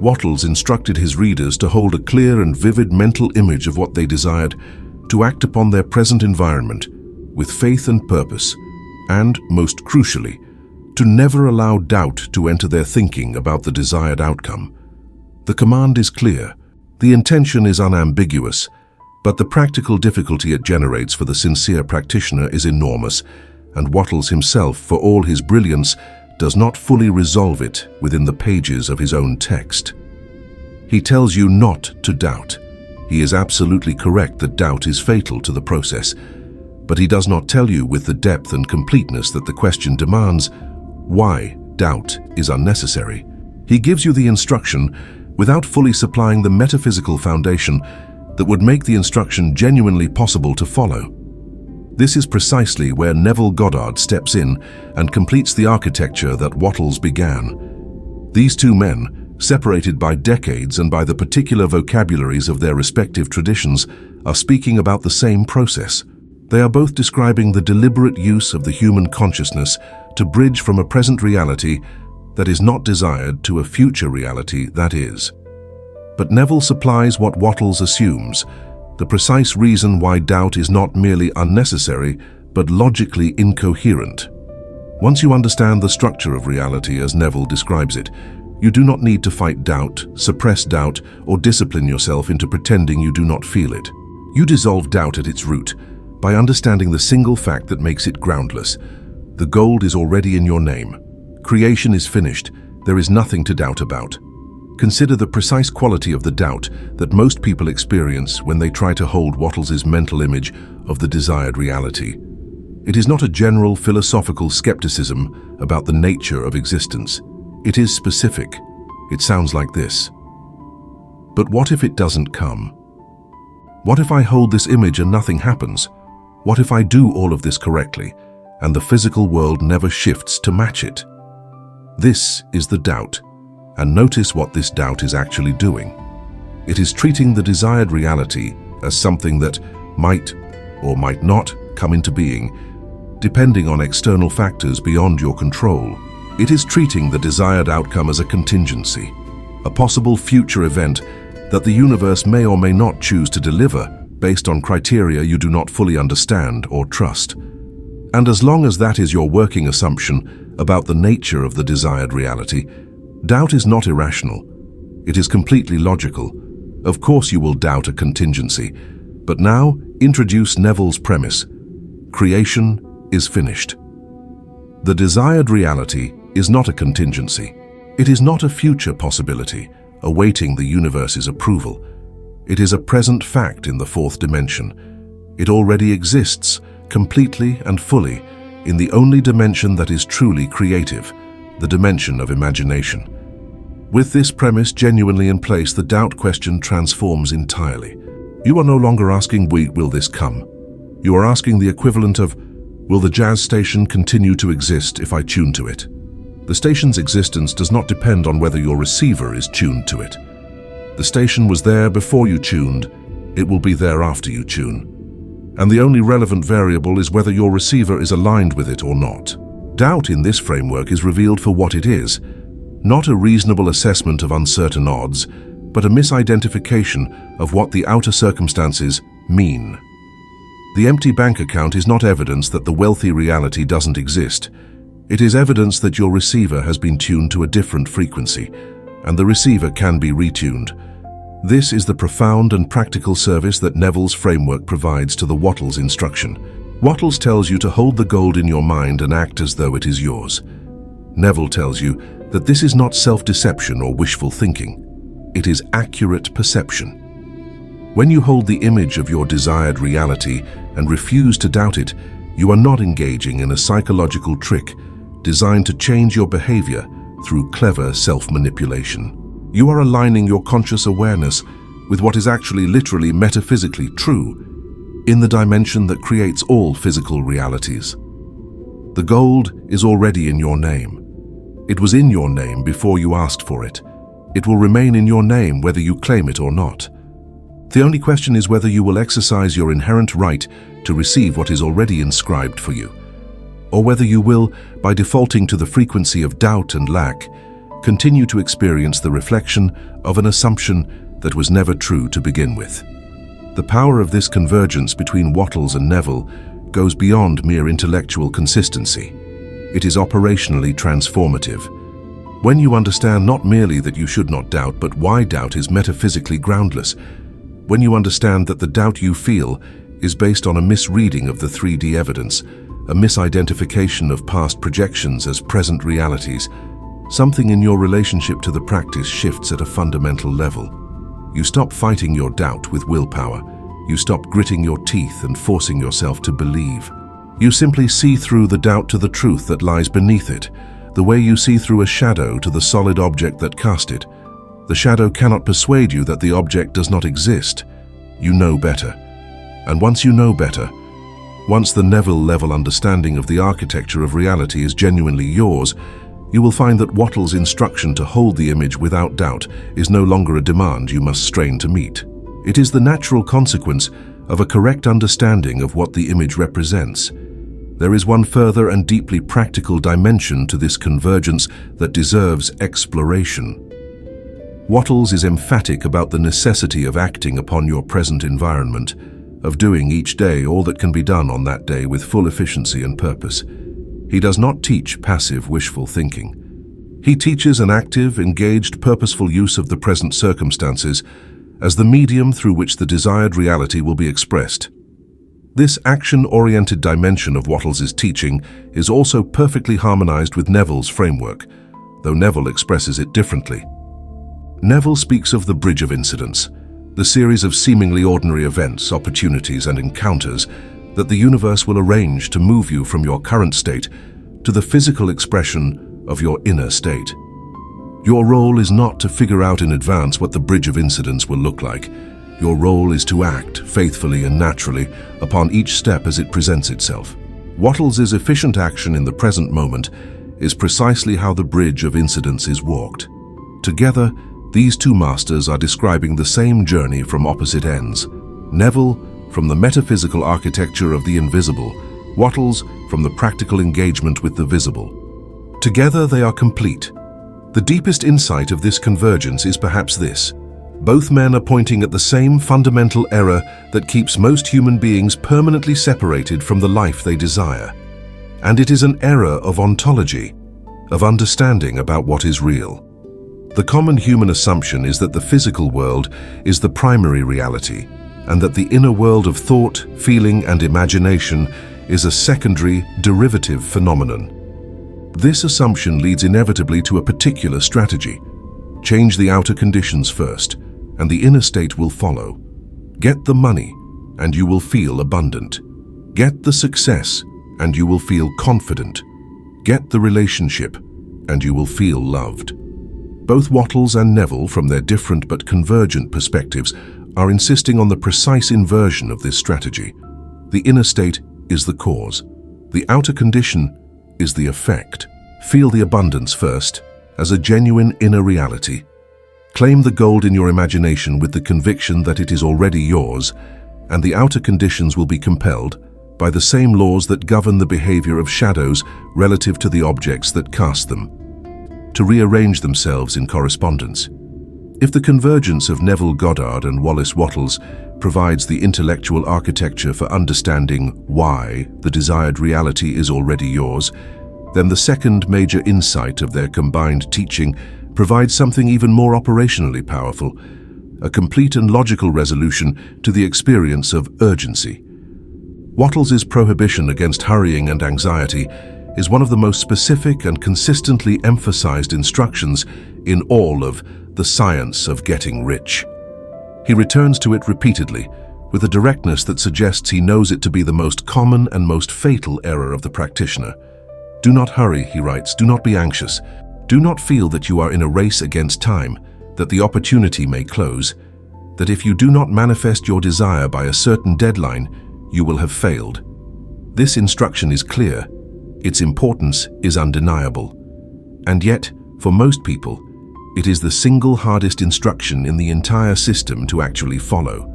Wattles instructed his readers to hold a clear and vivid mental image of what they desired, to act upon their present environment with faith and purpose, and, most crucially, to never allow doubt to enter their thinking about the desired outcome. The command is clear, the intention is unambiguous, but the practical difficulty it generates for the sincere practitioner is enormous, and Wattles himself, for all his brilliance, does not fully resolve it within the pages of his own text. He tells you not to doubt. He is absolutely correct that doubt is fatal to the process, but he does not tell you with the depth and completeness that the question demands why doubt is unnecessary. He gives you the instruction without fully supplying the metaphysical foundation that would make the instruction genuinely possible to follow. This is precisely where Neville Goddard steps in and completes the architecture that Wattles began. These two men, separated by decades and by the particular vocabularies of their respective traditions, are speaking about the same process. They are both describing the deliberate use of the human consciousness to bridge from a present reality that is not desired to a future reality that is. But Neville supplies what Wattles assumes, the precise reason why doubt is not merely unnecessary, but logically incoherent. Once you understand the structure of reality as Neville describes it, you do not need to fight doubt, suppress doubt, or discipline yourself into pretending you do not feel it. You dissolve doubt at its root by understanding the single fact that makes it groundless. The gold is already in your name. Creation is finished. There is nothing to doubt about. Consider the precise quality of the doubt that most people experience when they try to hold Wattles's mental image of the desired reality. It is not a general philosophical skepticism about the nature of existence. It is specific. It sounds like this. But what if it doesn't come? What if I hold this image and nothing happens? What if I do all of this correctly, and the physical world never shifts to match it? This is the doubt, and notice what this doubt is actually doing. It is treating the desired reality as something that might or might not come into being, depending on external factors beyond your control. It is treating the desired outcome as a contingency, a possible future event that the universe may or may not choose to deliver based on criteria you do not fully understand or trust. And as long as that is your working assumption about the nature of the desired reality, doubt is not irrational. It is completely logical. Of course you will doubt a contingency, but now introduce Neville's premise. Creation is finished. The desired reality is not a contingency. It is not a future possibility awaiting the universe's approval. It is a present fact in the fourth dimension. It already exists, completely and fully, in the only dimension that is truly creative, the dimension of imagination. With this premise genuinely in place, the doubt question transforms entirely. You are no longer asking, will this come? You are asking the equivalent of, will the jazz station continue to exist if I tune to it? The station's existence does not depend on whether your receiver is tuned to it. The station was there before you tuned, it will be there after you tune. And the only relevant variable is whether your receiver is aligned with it or not. Doubt in this framework is revealed for what it is, not a reasonable assessment of uncertain odds, but a misidentification of what the outer circumstances mean. The empty bank account is not evidence that the wealthy reality doesn't exist. It is evidence that your receiver has been tuned to a different frequency, and the receiver can be retuned. This is the profound and practical service that Neville's framework provides to the Wattles instruction. Wattles tells you to hold the gold in your mind and act as though it is yours. Neville tells you that this is not self-deception or wishful thinking. It is accurate perception. When you hold the image of your desired reality and refuse to doubt it, you are not engaging in a psychological trick designed to change your behavior through clever self-manipulation. You are aligning your conscious awareness with what is actually literally metaphysically true in the dimension that creates all physical realities. The gold is already in your name. It was in your name before you asked for it. It will remain in your name whether you claim it or not. The only question is whether you will exercise your inherent right to receive what is already inscribed for you, or whether you will, by defaulting to the frequency of doubt and lack, continue to experience the reflection of an assumption that was never true to begin with. The power of this convergence between Wattles and Neville goes beyond mere intellectual consistency. It is operationally transformative. When you understand not merely that you should not doubt, but why doubt is metaphysically groundless, when you understand that the doubt you feel is based on a misreading of the 3D evidence, a misidentification of past projections as present realities, something in your relationship to the practice shifts at a fundamental level. You stop fighting your doubt with willpower. You stop gritting your teeth and forcing yourself to believe. You simply see through the doubt to the truth that lies beneath it, the way you see through a shadow to the solid object that cast it. The shadow cannot persuade you that the object does not exist. You know better. And once you know better, once the Neville-level understanding of the architecture of reality is genuinely yours, you will find that Wattles' instruction to hold the image without doubt is no longer a demand you must strain to meet. It is the natural consequence of a correct understanding of what the image represents. There is one further and deeply practical dimension to this convergence that deserves exploration. Wattles is emphatic about the necessity of acting upon your present environment, of doing each day all that can be done on that day with full efficiency and purpose. He does not teach passive, wishful thinking. He teaches an active, engaged, purposeful use of the present circumstances as the medium through which the desired reality will be expressed. This action-oriented dimension of Wattles' teaching is also perfectly harmonized with Neville's framework, though Neville expresses it differently. Neville speaks of the bridge of incidents, the series of seemingly ordinary events, opportunities, and encounters that the universe will arrange to move you from your current state to the physical expression of your inner state. Your role is not to figure out in advance what the bridge of incidents will look like. Your role is to act faithfully and naturally upon each step as it presents itself. Wattles' efficient action in the present moment is precisely how the bridge of incidents is walked. Together, these two masters are describing the same journey from opposite ends. Neville from the metaphysical architecture of the invisible, Wattles from the practical engagement with the visible. Together they are complete. The deepest insight of this convergence is perhaps this: both men are pointing at the same fundamental error that keeps most human beings permanently separated from the life they desire. And it is an error of ontology, of understanding about what is real. The common human assumption is that the physical world is the primary reality, and that the inner world of thought, feeling, and imagination is a secondary, derivative phenomenon. This assumption leads inevitably to a particular strategy. Change the outer conditions first, and the inner state will follow. Get the money, and you will feel abundant. Get the success, and you will feel confident. Get the relationship, and you will feel loved. Both Wattles and Neville, from their different but convergent perspectives, are insisting on the precise inversion of this strategy. The inner state is the cause. The outer condition is the effect. Feel the abundance first, as a genuine inner reality. Claim the gold in your imagination with the conviction that it is already yours, and the outer conditions will be compelled by the same laws that govern the behavior of shadows relative to the objects that cast them, to rearrange themselves in correspondence. If the convergence of Neville Goddard and Wallace Wattles provides the intellectual architecture for understanding why the desired reality is already yours, then the second major insight of their combined teaching provides something even more operationally powerful, a complete and logical resolution to the experience of urgency. Wattles' prohibition against hurrying and anxiety is one of the most specific and consistently emphasized instructions in all of the science of getting rich. He returns to it repeatedly, with a directness that suggests he knows it to be the most common and most fatal error of the practitioner. Do not hurry, he writes, do not be anxious. Do not feel that you are in a race against time, that the opportunity may close, that if you do not manifest your desire by a certain deadline, you will have failed. This instruction is clear. Its importance is undeniable. And yet, for most people, it is the single hardest instruction in the entire system to actually follow.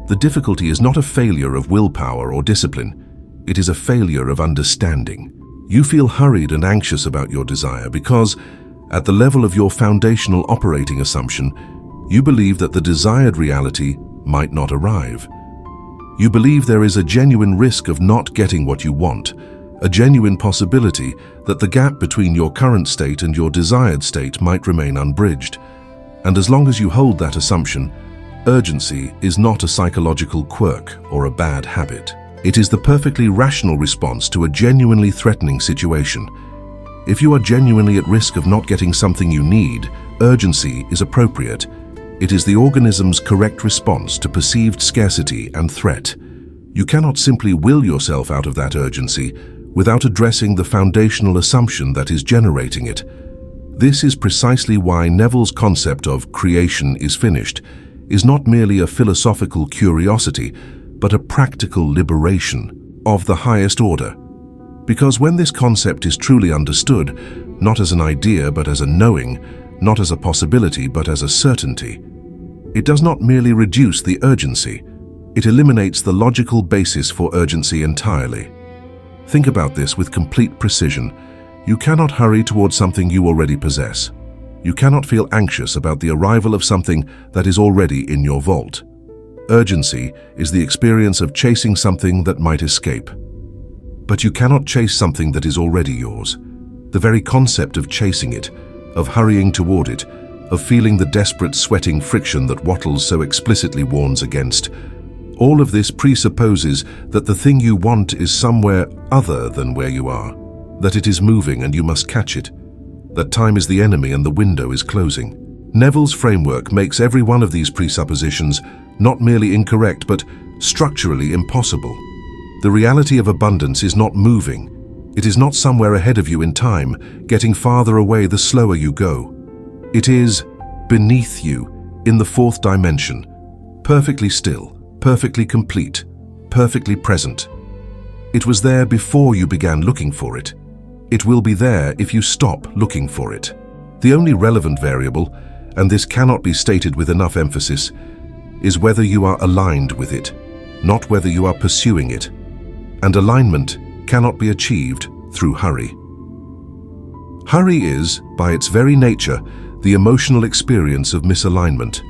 The difficulty is not a failure of willpower or discipline. It is a failure of understanding. You feel hurried and anxious about your desire because, at the level of your foundational operating assumption, you believe that the desired reality might not arrive. You believe there is a genuine risk of not getting what you want, a genuine possibility that the gap between your current state and your desired state might remain unbridged. And as long as you hold that assumption, urgency is not a psychological quirk or a bad habit. It is the perfectly rational response to a genuinely threatening situation. If you are genuinely at risk of not getting something you need, urgency is appropriate. It is the organism's correct response to perceived scarcity and threat. You cannot simply will yourself out of that urgency without addressing the foundational assumption that is generating it. This is precisely why Neville's concept of creation is finished is not merely a philosophical curiosity, but a practical liberation of the highest order. Because when this concept is truly understood, not as an idea but as a knowing, not as a possibility but as a certainty, it does not merely reduce the urgency, it eliminates the logical basis for urgency entirely. Think about this with complete precision. You cannot hurry towards something you already possess. You cannot feel anxious about the arrival of something that is already in your vault. Urgency is the experience of chasing something that might escape. But you cannot chase something that is already yours. The very concept of chasing it, of hurrying toward it, of feeling the desperate sweating friction that Wattles so explicitly warns against, all of this presupposes that the thing you want is somewhere other than where you are, that it is moving and you must catch it, that time is the enemy and the window is closing. Neville's framework makes every one of these presuppositions not merely incorrect but structurally impossible. The reality of abundance is not moving. It is not somewhere ahead of you in time, getting farther away the slower you go. It is beneath you, in the fourth dimension, perfectly still, perfectly complete, perfectly present. It was there before you began looking for it. It will be there if you stop looking for it. The only relevant variable, and this cannot be stated with enough emphasis, is whether you are aligned with it, not whether you are pursuing it. And alignment cannot be achieved through hurry. Hurry is, by its very nature, the emotional experience of misalignment.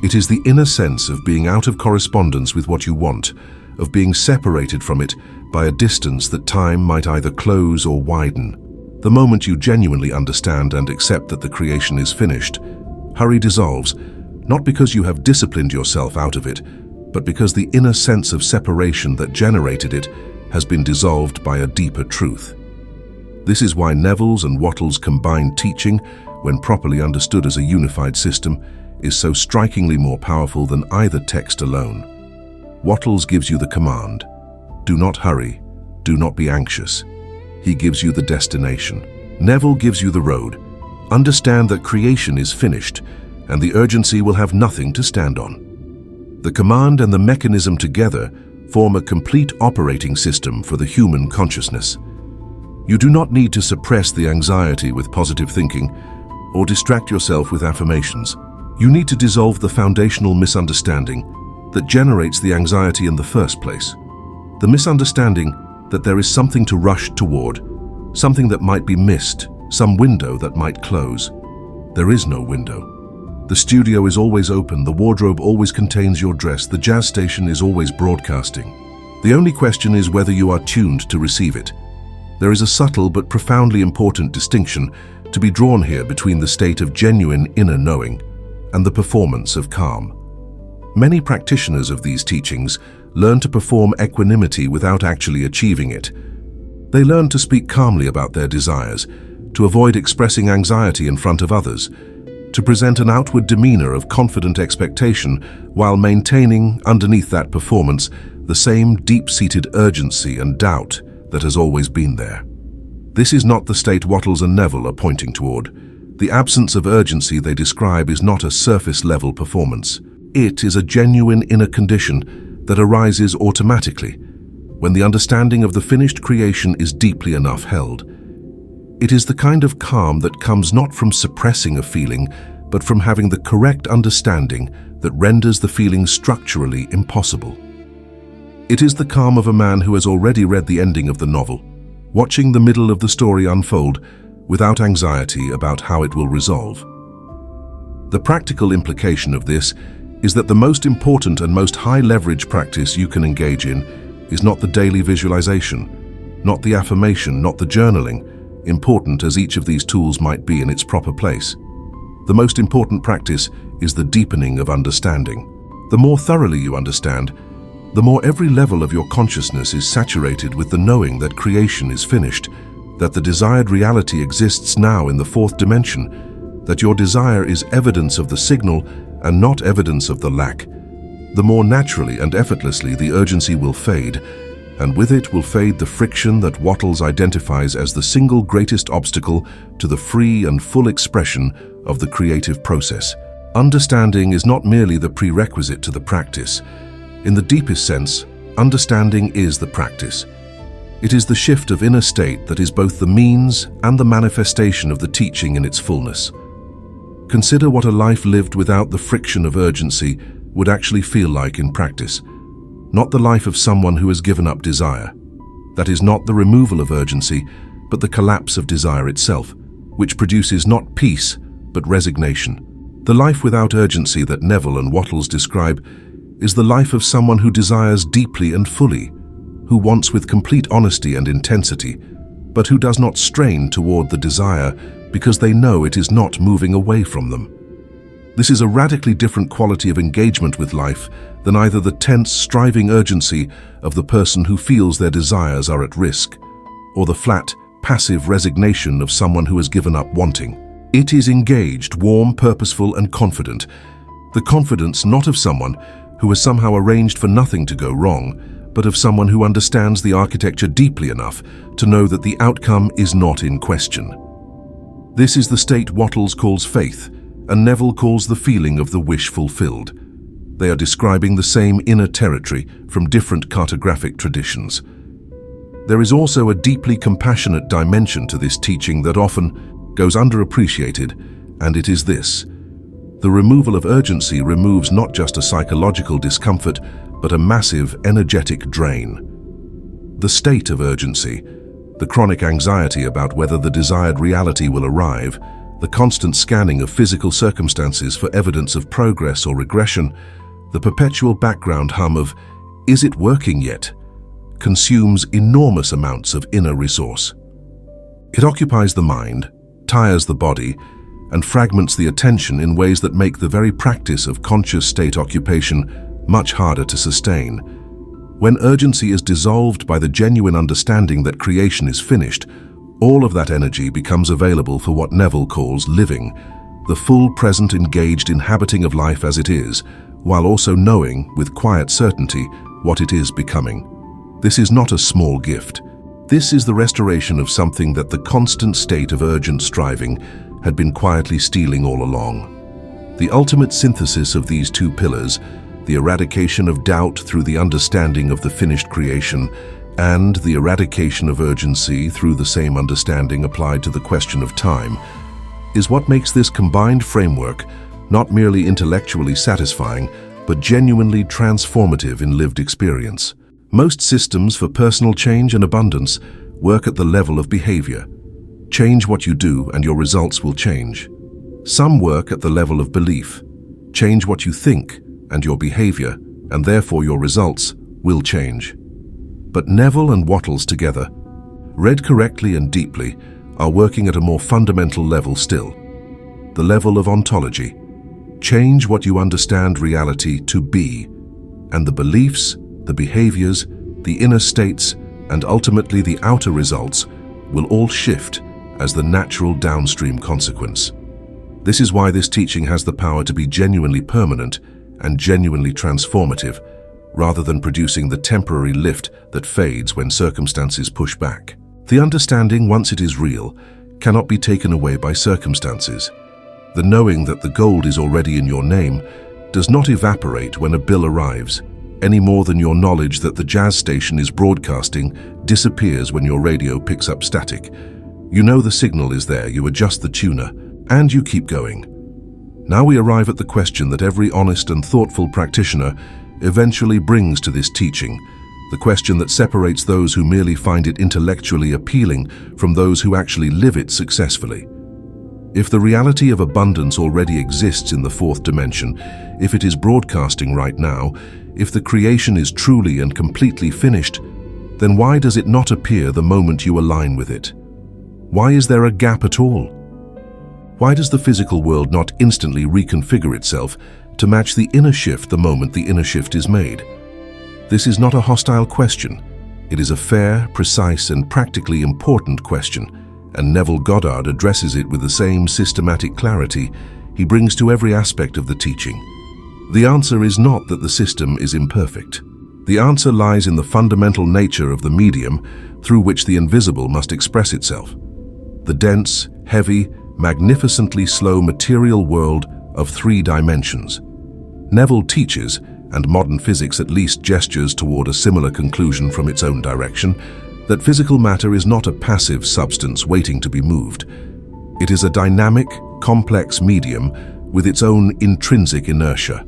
It is the inner sense of being out of correspondence with what you want, of being separated from it by a distance that time might either close or widen. The moment you genuinely understand and accept that the creation is finished, hurry dissolves, not because you have disciplined yourself out of it, but because the inner sense of separation that generated it has been dissolved by a deeper truth. This is why Neville's and Wattles' combined teaching, when properly understood as a unified system, is so strikingly more powerful than either text alone. Wattles gives you the command, do not hurry, do not be anxious. He gives you the destination. Neville gives you the road. Understand that creation is finished, and the urgency will have nothing to stand on. The command and the mechanism together form a complete operating system for the human consciousness. You do not need to suppress the anxiety with positive thinking or distract yourself with affirmations. You need to dissolve the foundational misunderstanding that generates the anxiety in the first place. The misunderstanding that there is something to rush toward, something that might be missed, some window that might close. There is no window. The studio is always open, the wardrobe always contains your dress, the jazz station is always broadcasting. The only question is whether you are tuned to receive it. There is a subtle but profoundly important distinction to be drawn here between the state of genuine inner knowing and the performance of calm. Many practitioners of these teachings learn to perform equanimity without actually achieving it. They learn to speak calmly about their desires, to avoid expressing anxiety in front of others, to present an outward demeanor of confident expectation while maintaining, underneath that performance, the same deep-seated urgency and doubt that has always been there. This is not the state Wattles and Neville are pointing toward. The absence of urgency they describe is not a surface-level performance. It is a genuine inner condition that arises automatically when the understanding of the finished creation is deeply enough held. It is the kind of calm that comes not from suppressing a feeling, but from having the correct understanding that renders the feeling structurally impossible. It is the calm of a man who has already read the ending of the novel, watching the middle of the story unfold without anxiety about how it will resolve. The practical implication of this is that the most important and most high-leverage practice you can engage in is not the daily visualization. not the affirmation, not the journaling, important as each of these tools might be in its proper place. The most important practice is the deepening of understanding. The more thoroughly you understand, the more every level of your consciousness is saturated with the knowing that creation is finished, that the desired reality exists now in the fourth dimension, that your desire is evidence of the signal and not evidence of the lack. The more naturally and effortlessly the urgency will fade, and with it will fade the friction that Wattles identifies as the single greatest obstacle to the free and full expression of the creative process. Understanding is not merely the prerequisite to the practice. In the deepest sense, understanding is the practice. It is the shift of inner state that is both the means and the manifestation of the teaching in its fullness. Consider what a life lived without the friction of urgency would actually feel like in practice. Not the life of someone who has given up desire. That is not the removal of urgency, but the collapse of desire itself, which produces not peace, but resignation. The life without urgency that Neville and Wattles describe is the life of someone who desires deeply and fully, who wants with complete honesty and intensity, but who does not strain toward the desire because they know it is not moving away from them. This is a radically different quality of engagement with life than either the tense, striving urgency of the person who feels their desires are at risk, or the flat, passive resignation of someone who has given up wanting. It is engaged, warm, purposeful, and confident. The confidence not of someone who has somehow arranged for nothing to go wrong, but of someone who understands the architecture deeply enough to know that the outcome is not in question. This is the state Wattles calls faith, and Neville calls the feeling of the wish fulfilled. They are describing the same inner territory from different cartographic traditions. There is also a deeply compassionate dimension to this teaching that often goes underappreciated, and it is this. The removal of urgency removes not just a psychological discomfort, but a massive energetic drain. The state of urgency, the chronic anxiety about whether the desired reality will arrive, the constant scanning of physical circumstances for evidence of progress or regression, the perpetual background hum of, "Is it working yet?" consumes enormous amounts of inner resource. It occupies the mind, tires the body, and fragments the attention in ways that make the very practice of conscious state occupation much harder to sustain. When urgency is dissolved by the genuine understanding that creation is finished, all of that energy becomes available for what Neville calls living, the full present engaged inhabiting of life as it is, while also knowing with quiet certainty what it is becoming. This is not a small gift. This is the restoration of something that the constant state of urgent striving had been quietly stealing all along. The ultimate synthesis of these two pillars, the eradication of doubt through the understanding of the finished creation, and the eradication of urgency through the same understanding applied to the question of time, is what makes this combined framework not merely intellectually satisfying, but genuinely transformative in lived experience. Most systems for personal change and abundance work at the level of behavior. Change what you do and your results will change. Some work at the level of belief. Change what you think and your behavior, and therefore your results will change. But Neville and Wattles together, read correctly and deeply, are working at a more fundamental level still. The level of ontology. Change what you understand reality to be, and the beliefs, the behaviors, the inner states, and ultimately the outer results will all shift as the natural downstream consequence. This is why this teaching has the power to be genuinely permanent and genuinely transformative, rather than producing the temporary lift that fades when circumstances push back. The understanding, once it is real, cannot be taken away by circumstances. The knowing that the gold is already in your name does not evaporate when a bill arrives, any more than your knowledge that the jazz station is broadcasting disappears when your radio picks up static. You know the signal is there, you adjust the tuner, and you keep going. Now we arrive at the question that every honest and thoughtful practitioner eventually brings to this teaching, the question that separates those who merely find it intellectually appealing from those who actually live it successfully. If the reality of abundance already exists in the fourth dimension, if it is broadcasting right now, if the creation is truly and completely finished, then why does it not appear the moment you align with it? Why is there a gap at all? Why does the physical world not instantly reconfigure itself to match the inner shift the moment the inner shift is made? This is not a hostile question. It is a fair, precise, and practically important question, and Neville Goddard addresses it with the same systematic clarity he brings to every aspect of the teaching. The answer is not that the system is imperfect. The answer lies in the fundamental nature of the medium through which the invisible must express itself. The dense, heavy, magnificently slow material world of 3 dimensions. Neville teaches, and modern physics at least gestures toward a similar conclusion from its own direction, that physical matter is not a passive substance waiting to be moved. It is a dynamic, complex medium with its own intrinsic inertia,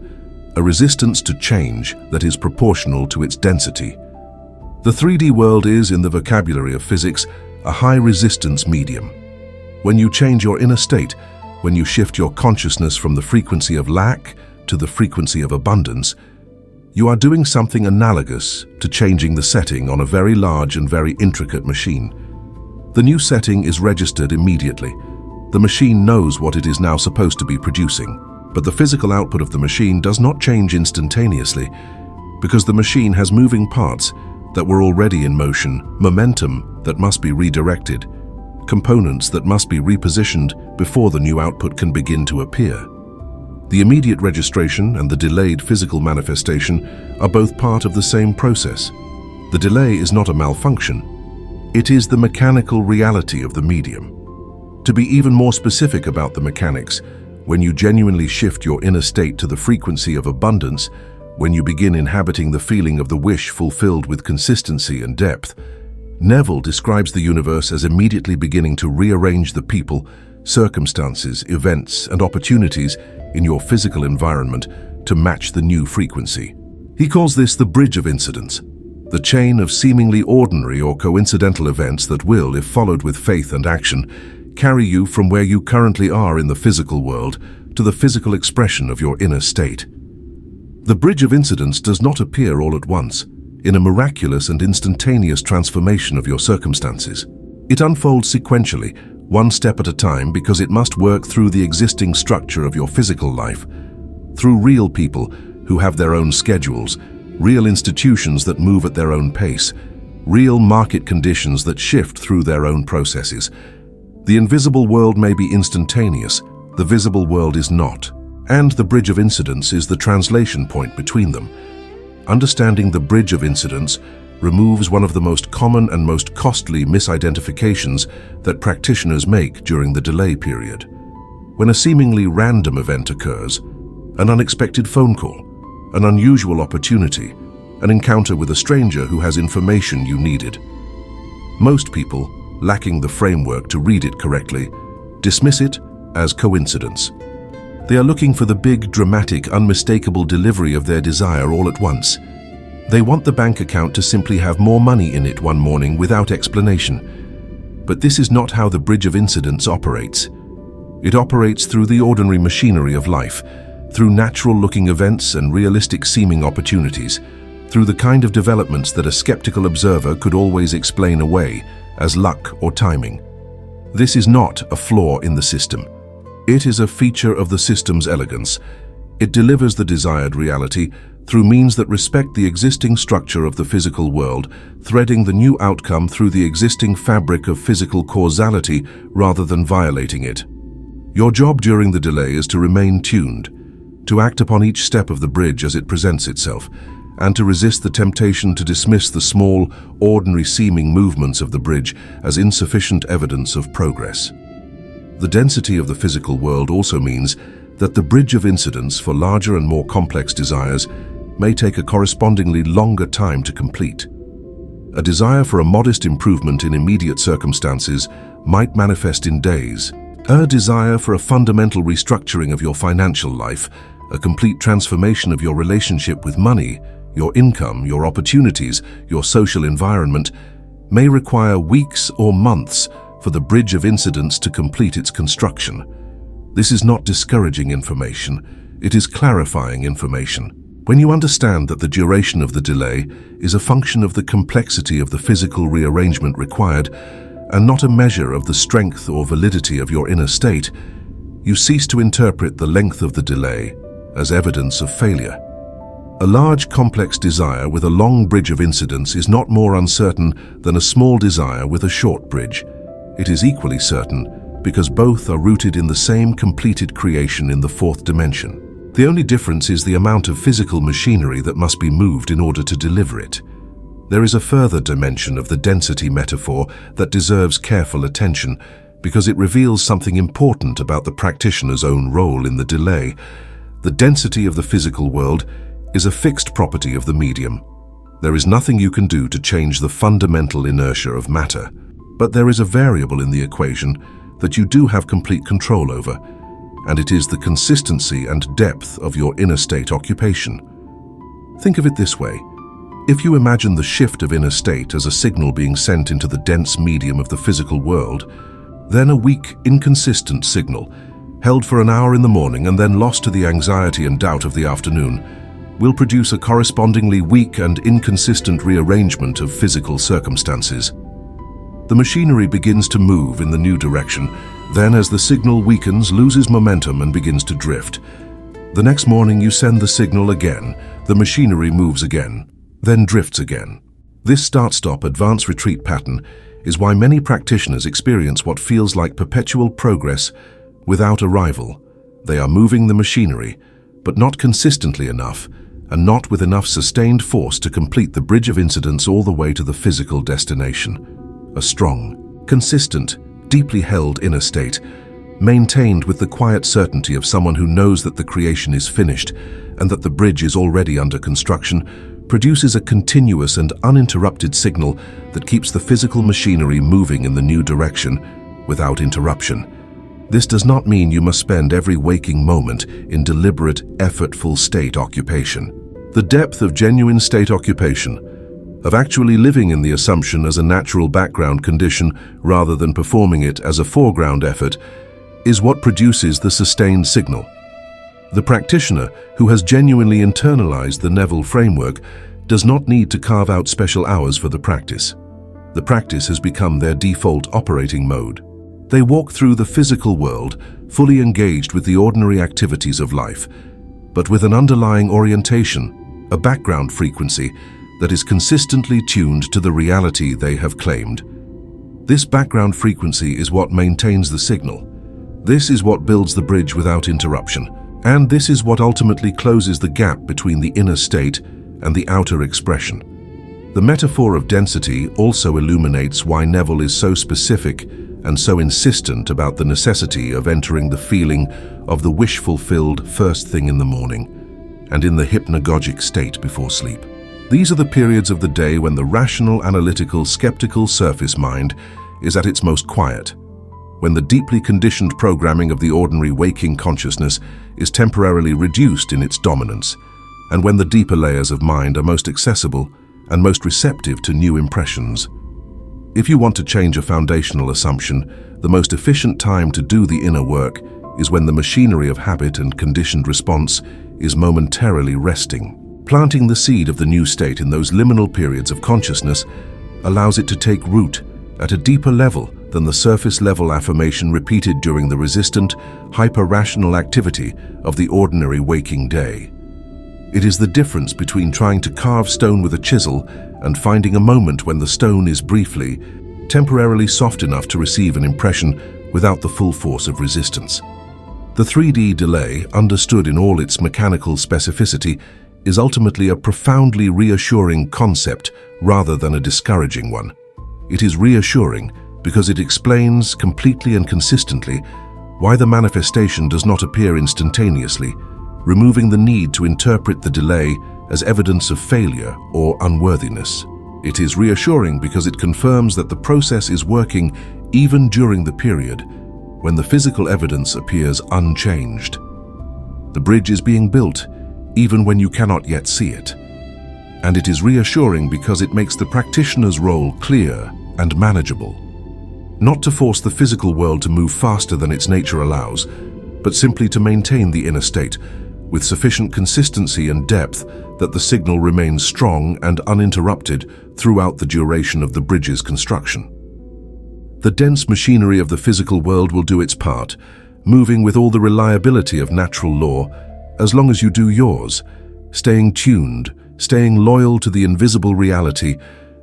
a resistance to change that is proportional to its density. The 3D world is, in the vocabulary of physics, a high-resistance medium. When you change your inner state, when you shift your consciousness from the frequency of lack to the frequency of abundance, you are doing something analogous to changing the setting on a very large and very intricate machine. The new setting is registered immediately. The machine knows what it is now supposed to be producing, but the physical output of the machine does not change instantaneously because the machine has moving parts that were already in motion, momentum that must be redirected, components that must be repositioned before the new output can begin to appear. The immediate registration and the delayed physical manifestation are both part of the same process. The delay is not a malfunction. It is the mechanical reality of the medium. To be even more specific about the mechanics, when you genuinely shift your inner state to the frequency of abundance, when you begin inhabiting the feeling of the wish fulfilled with consistency and depth, Neville describes the universe as immediately beginning to rearrange the people, circumstances, events, and opportunities in your physical environment to match the new frequency. He calls this the bridge of incidents, the chain of seemingly ordinary or coincidental events that will, if followed with faith and action, carry you from where you currently are in the physical world to the physical expression of your inner state. The bridge of incidents does not appear all at once, in a miraculous and instantaneous transformation of your circumstances. It unfolds sequentially, one step at a time, because it must work through the existing structure of your physical life, through real people who have their own schedules, real institutions that move at their own pace, real market conditions that shift through their own processes. The invisible world may be instantaneous, the visible world is not, and the bridge of incidents is the translation point between them. Understanding the bridge of incidents removes one of the most common and most costly misidentifications that practitioners make during the delay period. When a seemingly random event occurs, an unexpected phone call, an unusual opportunity, an encounter with a stranger who has information you needed, most people, lacking the framework to read it correctly, dismiss it as coincidence. They are looking for the big, dramatic, unmistakable delivery of their desire all at once. They want the bank account to simply have more money in it one morning without explanation. But this is not how the bridge of incidents operates. It operates through the ordinary machinery of life, through natural-looking events and realistic-seeming opportunities, through the kind of developments that a skeptical observer could always explain away as luck or timing. This is not a flaw in the system. It is a feature of the system's elegance. It delivers the desired reality through means that respect the existing structure of the physical world, threading the new outcome through the existing fabric of physical causality rather than violating it. Your job during the delay is to remain tuned, to act upon each step of the bridge as it presents itself, and to resist the temptation to dismiss the small, ordinary-seeming movements of the bridge as insufficient evidence of progress. The density of the physical world also means that the bridge of incidents for larger and more complex desires may take a correspondingly longer time to complete. A desire for a modest improvement in immediate circumstances might manifest in days. A desire for a fundamental restructuring of your financial life, a complete transformation of your relationship with money, your income, your opportunities, your social environment, may require weeks or months for the bridge of incidents to complete its construction. This is not discouraging information, it is clarifying information. When you understand that the duration of the delay is a function of the complexity of the physical rearrangement required and not a measure of the strength or validity of your inner state, you cease to interpret the length of the delay as evidence of failure. A large, complex desire with a long bridge of incidence is not more uncertain than a small desire with a short bridge. It is equally certain because both are rooted in the same completed creation in the fourth dimension. The only difference is the amount of physical machinery that must be moved in order to deliver it. There is a further dimension of the density metaphor that deserves careful attention because it reveals something important about the practitioner's own role in the delay. The density of the physical world is a fixed property of the medium. There is nothing you can do to change the fundamental inertia of matter, but there is a variable in the equation that you do have complete control over, and it is the consistency and depth of your inner state occupation. Think of it this way. If you imagine the shift of inner state as a signal being sent into the dense medium of the physical world, then a weak, inconsistent signal, held for an hour in the morning and then lost to the anxiety and doubt of the afternoon, will produce a correspondingly weak and inconsistent rearrangement of physical circumstances. The machinery begins to move in the new direction, then as the signal weakens, loses momentum and begins to drift. The next morning you send the signal again, the machinery moves again, then drifts again. This start-stop advance-retreat pattern is why many practitioners experience what feels like perpetual progress without arrival. They are moving the machinery, but not consistently enough, and not with enough sustained force to complete the bridge of incidence all the way to the physical destination. A strong, consistent, deeply held inner state, maintained with the quiet certainty of someone who knows that the creation is finished and that the bridge is already under construction, produces a continuous and uninterrupted signal that keeps the physical machinery moving in the new direction without interruption. This does not mean you must spend every waking moment in deliberate, effortful state occupation. The depth of genuine state occupation, of actually living in the assumption as a natural background condition rather than performing it as a foreground effort, is what produces the sustained signal. The practitioner who has genuinely internalized the Neville framework does not need to carve out special hours for the practice. The practice has become their default operating mode. They walk through the physical world fully engaged with the ordinary activities of life, but with an underlying orientation, a background frequency that is consistently tuned to the reality they have claimed. This background frequency is what maintains the signal. This is what builds the bridge without interruption, and this is what ultimately closes the gap between the inner state and the outer expression. The metaphor of density also illuminates why Neville is so specific and so insistent about the necessity of entering the feeling of the wish-fulfilled first thing in the morning and in the hypnagogic state before sleep. These are the periods of the day when the rational, analytical, skeptical surface mind is at its most quiet, when the deeply conditioned programming of the ordinary waking consciousness is temporarily reduced in its dominance, and when the deeper layers of mind are most accessible and most receptive to new impressions. If you want to change a foundational assumption, the most efficient time to do the inner work is when the machinery of habit and conditioned response is momentarily resting. Planting the seed of the new state in those liminal periods of consciousness allows it to take root at a deeper level than the surface-level affirmation repeated during the resistant, hyper-rational activity of the ordinary waking day. It is the difference between trying to carve stone with a chisel and finding a moment when the stone is briefly, temporarily soft enough to receive an impression without the full force of resistance. The 3D delay, understood in all its mechanical specificity, is ultimately a profoundly reassuring concept rather than a discouraging one. It is reassuring because it explains completely and consistently why the manifestation does not appear instantaneously, removing the need to interpret the delay as evidence of failure or unworthiness. It is reassuring because it confirms that the process is working even during the period when the physical evidence appears unchanged. The bridge is being built even when you cannot yet see it. And it is reassuring because it makes the practitioner's role clear and manageable. Not to force the physical world to move faster than its nature allows, but simply to maintain the inner state with sufficient consistency and depth that the signal remains strong and uninterrupted throughout the duration of the bridge's construction. The dense machinery of the physical world will do its part, moving with all the reliability of natural law, as long as you do yours, staying tuned, staying loyal to the invisible reality,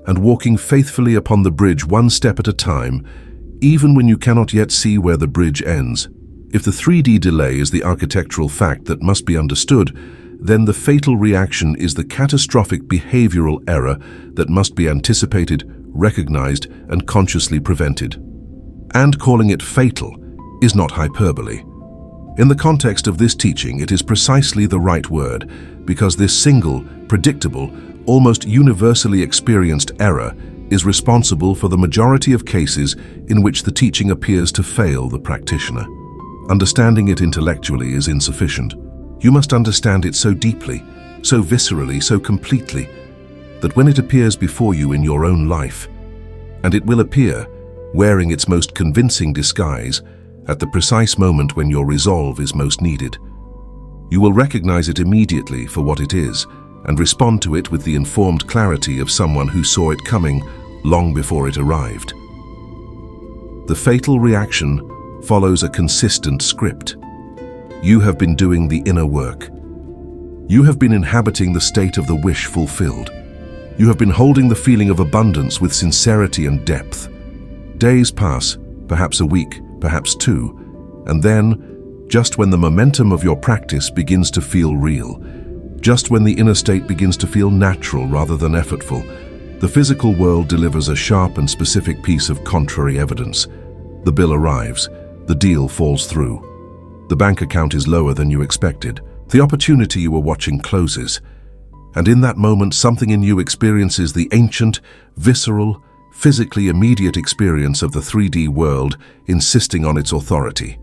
and walking faithfully upon the bridge one step at a time, even when you cannot yet see where the bridge ends. If the 3D delay is the architectural fact that must be understood, then the fatal reaction is the catastrophic behavioral error that must be anticipated, recognized, and consciously prevented. And calling it fatal is not hyperbole. In the context of this teaching, it is precisely the right word, because this single, predictable, almost universally experienced error is responsible for the majority of cases in which the teaching appears to fail the practitioner. Understanding it intellectually is insufficient. You must understand it so deeply, so viscerally, so completely, that when it appears before you in your own life, and it will appear, wearing its most convincing disguise, at the precise moment when your resolve is most needed, you will recognize it immediately for what it is, and respond to it with the informed clarity of someone who saw it coming long before it arrived. The fatal reaction follows a consistent script. You have been doing the inner work. You have been inhabiting the state of the wish fulfilled. You have been holding the feeling of abundance with sincerity and depth. Days pass, perhaps a week, perhaps two, and then, just when the momentum of your practice begins to feel real, just when the inner state begins to feel natural rather than effortful, the physical world delivers a sharp and specific piece of contrary evidence. The bill arrives. The deal falls through. The bank account is lower than you expected. The opportunity you were watching closes. And in that moment, something in you experiences the ancient, visceral, physically immediate experience of the 3D world insisting on its authority.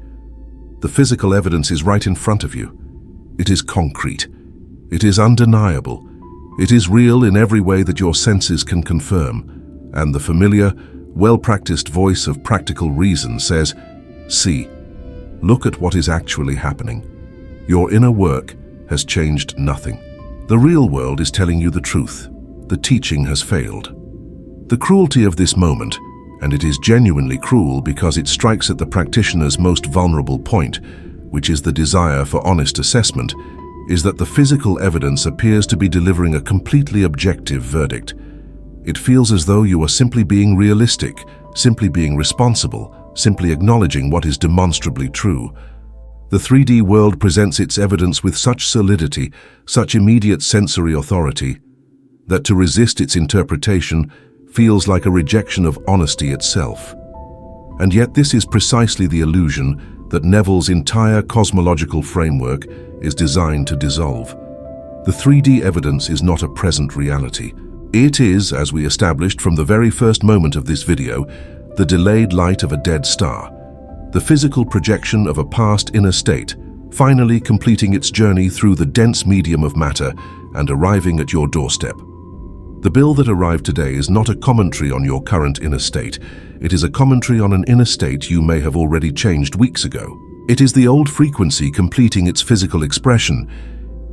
The physical evidence is right in front of you. It is concrete. It is undeniable. It is real in every way that your senses can confirm. And the familiar, well-practiced voice of practical reason says, "See, look at what is actually happening. Your inner work has changed nothing. The real world is telling you the truth. The teaching has failed." The cruelty of this moment, and it is genuinely cruel because it strikes at the practitioner's most vulnerable point, which is the desire for honest assessment, is that the physical evidence appears to be delivering a completely objective verdict. It feels as though you are simply being realistic, simply being responsible, simply acknowledging what is demonstrably true. The 3D world presents its evidence with such solidity, such immediate sensory authority, that to resist its interpretation feels like a rejection of honesty itself. And yet this is precisely the illusion that Neville's entire cosmological framework is designed to dissolve. The 3D evidence is not a present reality. It is, as we established from the very first moment of this video, the delayed light of a dead star, the physical projection of a past inner state, finally completing its journey through the dense medium of matter and arriving at your doorstep. The bill that arrived today is not a commentary on your current inner state. It is a commentary on an inner state you may have already changed weeks ago. It is the old frequency completing its physical expression,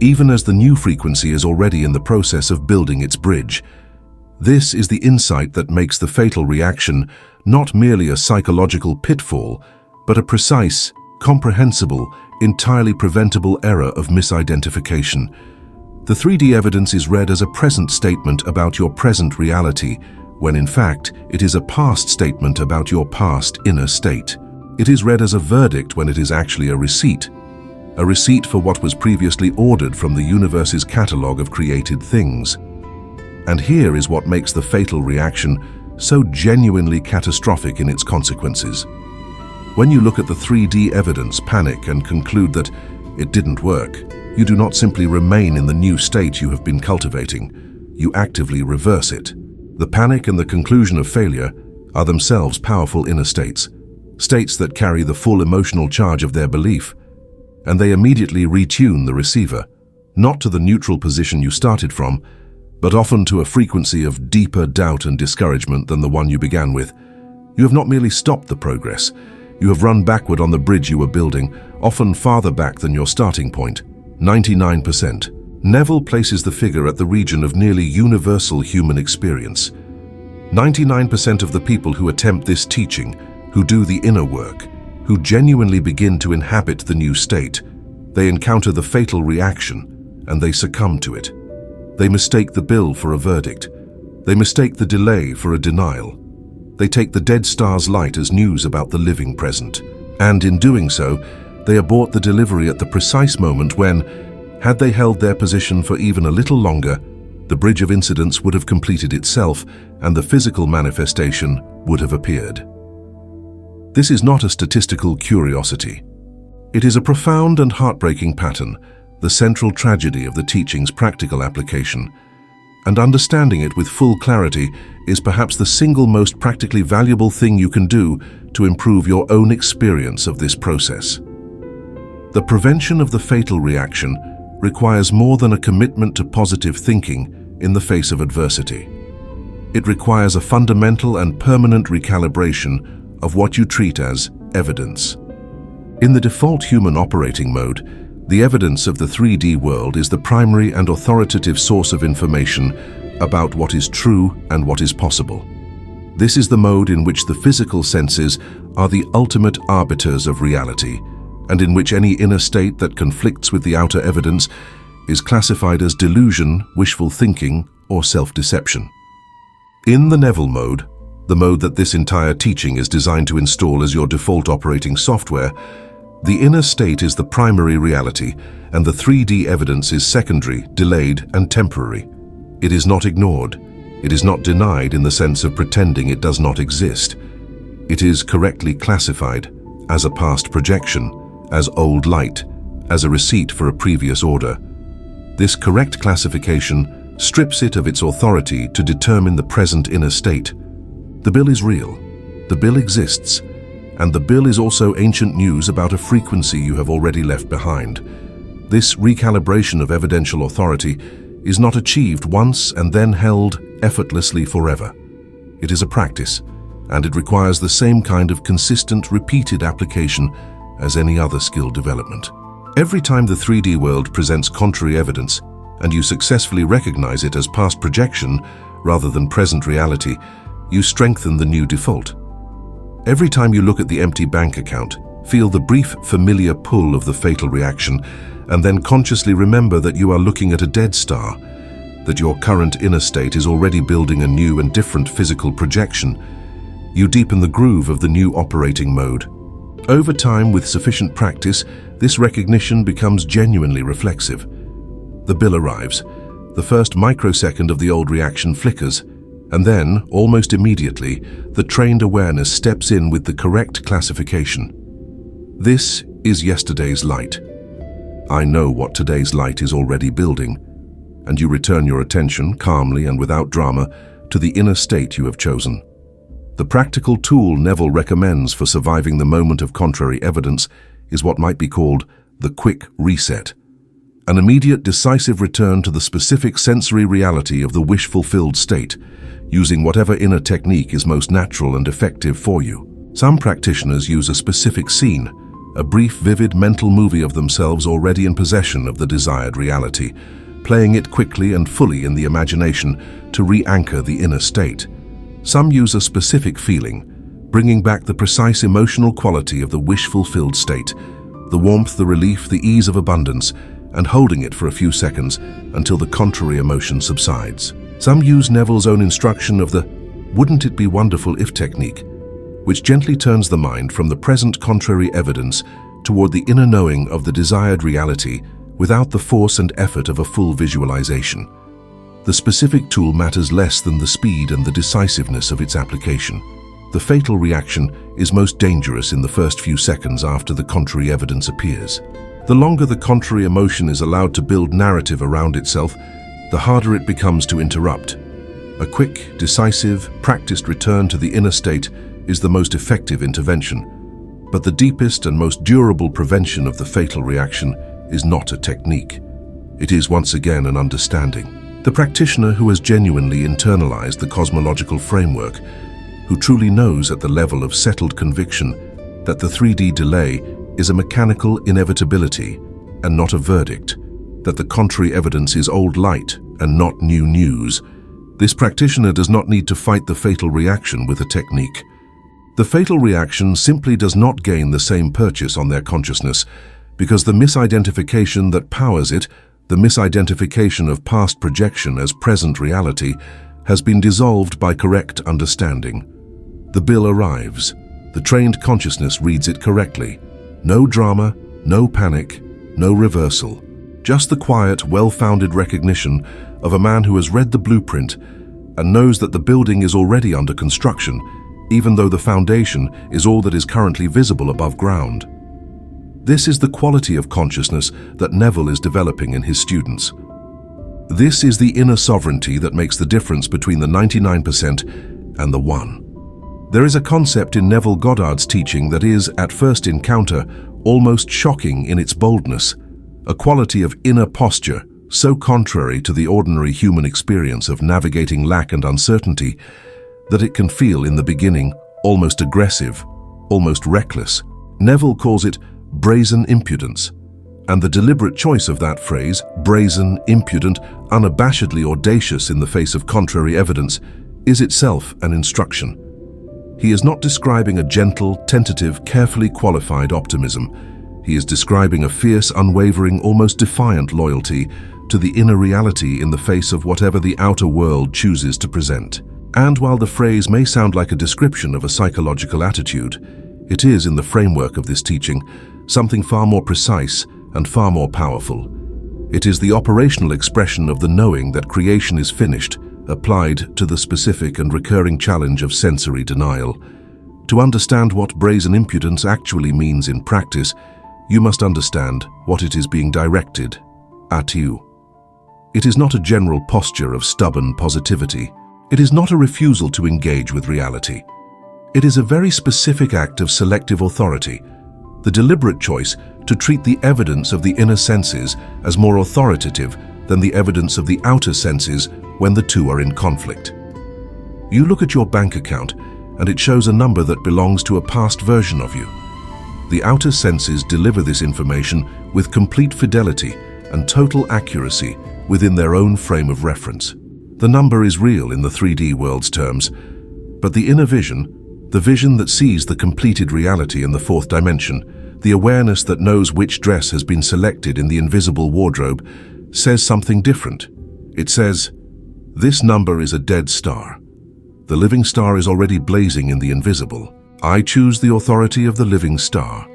even as the new frequency is already in the process of building its bridge. This is the insight that makes the fatal reaction not merely a psychological pitfall, but a precise, comprehensible, entirely preventable error of misidentification. The 3D evidence is read as a present statement about your present reality, when in fact it is a past statement about your past inner state. It is read as a verdict when it is actually a receipt for what was previously ordered from the universe's catalogue of created things. And here is what makes the fatal reaction so genuinely catastrophic in its consequences. When you look at the 3D evidence, panic, and conclude that it didn't work, you do not simply remain in the new state you have been cultivating. You actively reverse it. The panic and the conclusion of failure are themselves powerful inner states, states that carry the full emotional charge of their belief, and they immediately retune the receiver, not to the neutral position you started from, but often to a frequency of deeper doubt and discouragement than the one you began with. You have not merely stopped the progress, you have run backward on the bridge you were building, often farther back than your starting point. 99%. Neville places the figure at the region of nearly universal human experience. 99% of the people who attempt this teaching, who do the inner work, who genuinely begin to inhabit the new state, they encounter the fatal reaction and they succumb to it. They mistake the bill for a verdict. They mistake the delay for a denial. They take the dead star's light as news about the living present. And in doing so, they abort the delivery at the precise moment when, had they held their position for even a little longer, the bridge of incidents would have completed itself and the physical manifestation would have appeared. This is not a statistical curiosity. It is a profound and heartbreaking pattern, the central tragedy of the teaching's practical application, and understanding it with full clarity is perhaps the single most practically valuable thing you can do to improve your own experience of this process. The prevention of the fatal reaction requires more than a commitment to positive thinking in the face of adversity. It requires a fundamental and permanent recalibration of what you treat as evidence. In the default human operating mode, the evidence of the 3D world is the primary and authoritative source of information about what is true and what is possible. This is the mode in which the physical senses are the ultimate arbiters of reality, and in which any inner state that conflicts with the outer evidence is classified as delusion, wishful thinking, or self-deception. In the Neville mode, the mode that this entire teaching is designed to install as your default operating software, the inner state is the primary reality, and the 3D evidence is secondary, delayed, and temporary. It is not ignored. It is not denied in the sense of pretending it does not exist. It is correctly classified as a past projection, as old light, as a receipt for a previous order. This correct classification strips it of its authority to determine the present inner state. The bill is real. The bill exists. And the bill is also ancient news about a frequency you have already left behind. This recalibration of evidential authority is not achieved once and then held effortlessly forever. It is a practice, and it requires the same kind of consistent, repeated application as any other skill development. Every time the 3D world presents contrary evidence, and you successfully recognize it as past projection rather than present reality, you strengthen the new default. Every time you look at the empty bank account, feel the brief, familiar pull of the fatal reaction, and then consciously remember that you are looking at a dead star, that your current inner state is already building a new and different physical projection. You deepen the groove of the new operating mode. Over time, with sufficient practice, this recognition becomes genuinely reflexive. The bill arrives. The first microsecond of the old reaction flickers, and then, almost immediately, the trained awareness steps in with the correct classification. This is yesterday's light. I know what today's light is already building, and you return your attention, calmly and without drama, to the inner state you have chosen. The practical tool Neville recommends for surviving the moment of contrary evidence is what might be called the quick reset. An immediate, decisive return to the specific sensory reality of the wish-fulfilled state, using whatever inner technique is most natural and effective for you. Some practitioners use a specific scene, a brief, vivid mental movie of themselves already in possession of the desired reality, playing it quickly and fully in the imagination to re-anchor the inner state. Some use a specific feeling, bringing back the precise emotional quality of the wish-fulfilled state, the warmth, the relief, the ease of abundance, and holding it for a few seconds until the contrary emotion subsides. Some use Neville's own instruction of the "wouldn't it be wonderful if" technique, which gently turns the mind from the present contrary evidence toward the inner knowing of the desired reality without the force and effort of a full visualization. The specific tool matters less than the speed and the decisiveness of its application. The fatal reaction is most dangerous in the first few seconds after the contrary evidence appears. The longer the contrary emotion is allowed to build narrative around itself, the harder it becomes to interrupt. A quick, decisive, practiced return to the inner state is the most effective intervention. But the deepest and most durable prevention of the fatal reaction is not a technique. It is once again an understanding. The practitioner who has genuinely internalized the cosmological framework, who truly knows at the level of settled conviction that the 3D delay is a mechanical inevitability and not a verdict, that the contrary evidence is old light and not new news. This practitioner does not need to fight the fatal reaction with a technique. The fatal reaction simply does not gain the same purchase on their consciousness because the misidentification that powers it, the misidentification of past projection as present reality, has been dissolved by correct understanding. The bill arrives. The trained consciousness reads it correctly. No drama, no panic, no reversal. Just the quiet, well-founded recognition of a man who has read the blueprint and knows that the building is already under construction, even though the foundation is all that is currently visible above ground. This is the quality of consciousness that Neville is developing in his students. This is the inner sovereignty that makes the difference between the 99% and the 1%. There is a concept in Neville Goddard's teaching that is, at first encounter, almost shocking in its boldness, a quality of inner posture so contrary to the ordinary human experience of navigating lack and uncertainty that it can feel in the beginning almost aggressive, almost reckless. Neville calls it brazen impudence, and the deliberate choice of that phrase, brazen, impudent, unabashedly audacious in the face of contrary evidence, is itself an instruction. He is not describing a gentle, tentative, carefully qualified optimism. He is describing a fierce, unwavering, almost defiant loyalty to the inner reality in the face of whatever the outer world chooses to present. And while the phrase may sound like a description of a psychological attitude, it is, in the framework of this teaching, something far more precise and far more powerful. It is the operational expression of the knowing that creation is finished, applied to the specific and recurring challenge of sensory denial. To understand what brazen impudence actually means in practice, you must understand what it is being directed at you. It is not a general posture of stubborn positivity. It is not a refusal to engage with reality. It is a very specific act of selective authority, the deliberate choice to treat the evidence of the inner senses as more authoritative than the evidence of the outer senses when the two are in conflict. You look at your bank account and it shows a number that belongs to a past version of you. The outer senses deliver this information with complete fidelity and total accuracy within their own frame of reference. The number is real in the 3D world's terms, but the inner vision, the vision that sees the completed reality in the fourth dimension, the awareness that knows which dress has been selected in the invisible wardrobe, says something different. It says, "This number is a dead star. The living star is already blazing in the invisible. I choose the authority of the living star."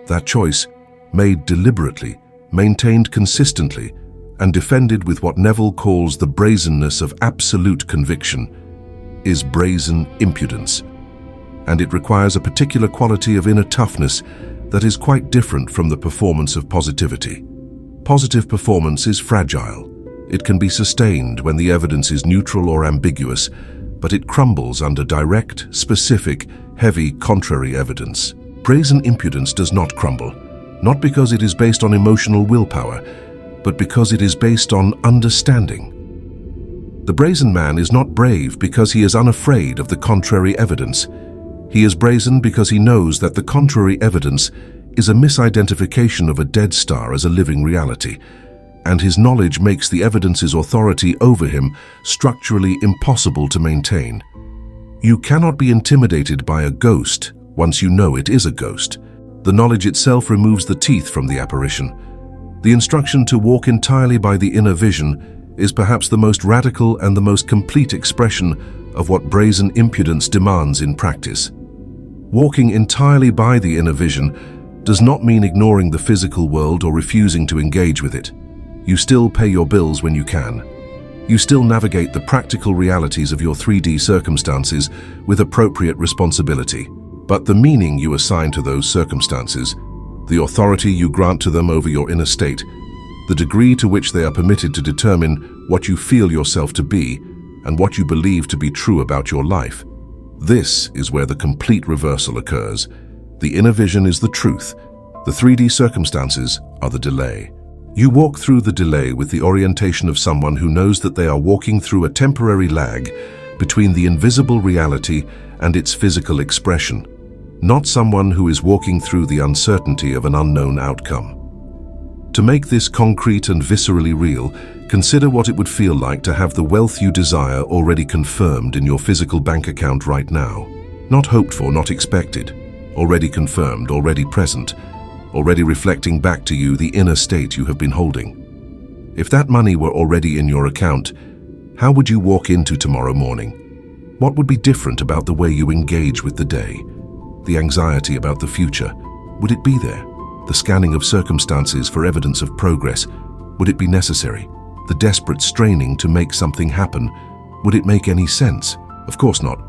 That choice, made deliberately, maintained consistently, and defended with what Neville calls the brazenness of absolute conviction, is brazen impudence. And it requires a particular quality of inner toughness that is quite different from the performance of positivity. Positive performance is fragile. It can be sustained when the evidence is neutral or ambiguous, but it crumbles under direct, specific, heavy, contrary evidence. Brazen impudence does not crumble, not because it is based on emotional willpower, but because it is based on understanding. The brazen man is not brave because he is unafraid of the contrary evidence. He is brazen because he knows that the contrary evidence is a misidentification of a dead star as a living reality, and his knowledge makes the evidence's authority over him structurally impossible to maintain. You cannot be intimidated by a ghost once you know it is a ghost. The knowledge itself removes the teeth from the apparition. The instruction to walk entirely by the inner vision is perhaps the most radical and the most complete expression of what brazen impudence demands in practice. Walking entirely by the inner vision does not mean ignoring the physical world or refusing to engage with it. You still pay your bills when you can. You still navigate the practical realities of your 3D circumstances with appropriate responsibility. But the meaning you assign to those circumstances, the authority you grant to them over your inner state, the degree to which they are permitted to determine what you feel yourself to be and what you believe to be true about your life. This is where the complete reversal occurs. The inner vision is the truth. The 3D circumstances are the delay. You walk through the delay with the orientation of someone who knows that they are walking through a temporary lag between the invisible reality and its physical expression, not someone who is walking through the uncertainty of an unknown outcome. To make this concrete and viscerally real, consider what it would feel like to have the wealth you desire already confirmed in your physical bank account right now. Not hoped for, not expected. Already confirmed, already present, already reflecting back to you the inner state you have been holding. If that money were already in your account, how would you walk into tomorrow morning? What would be different about the way you engage with the day? The anxiety about the future, would it be there? The scanning of circumstances for evidence of progress, would it be necessary? The desperate straining to make something happen, would it make any sense? Of course not.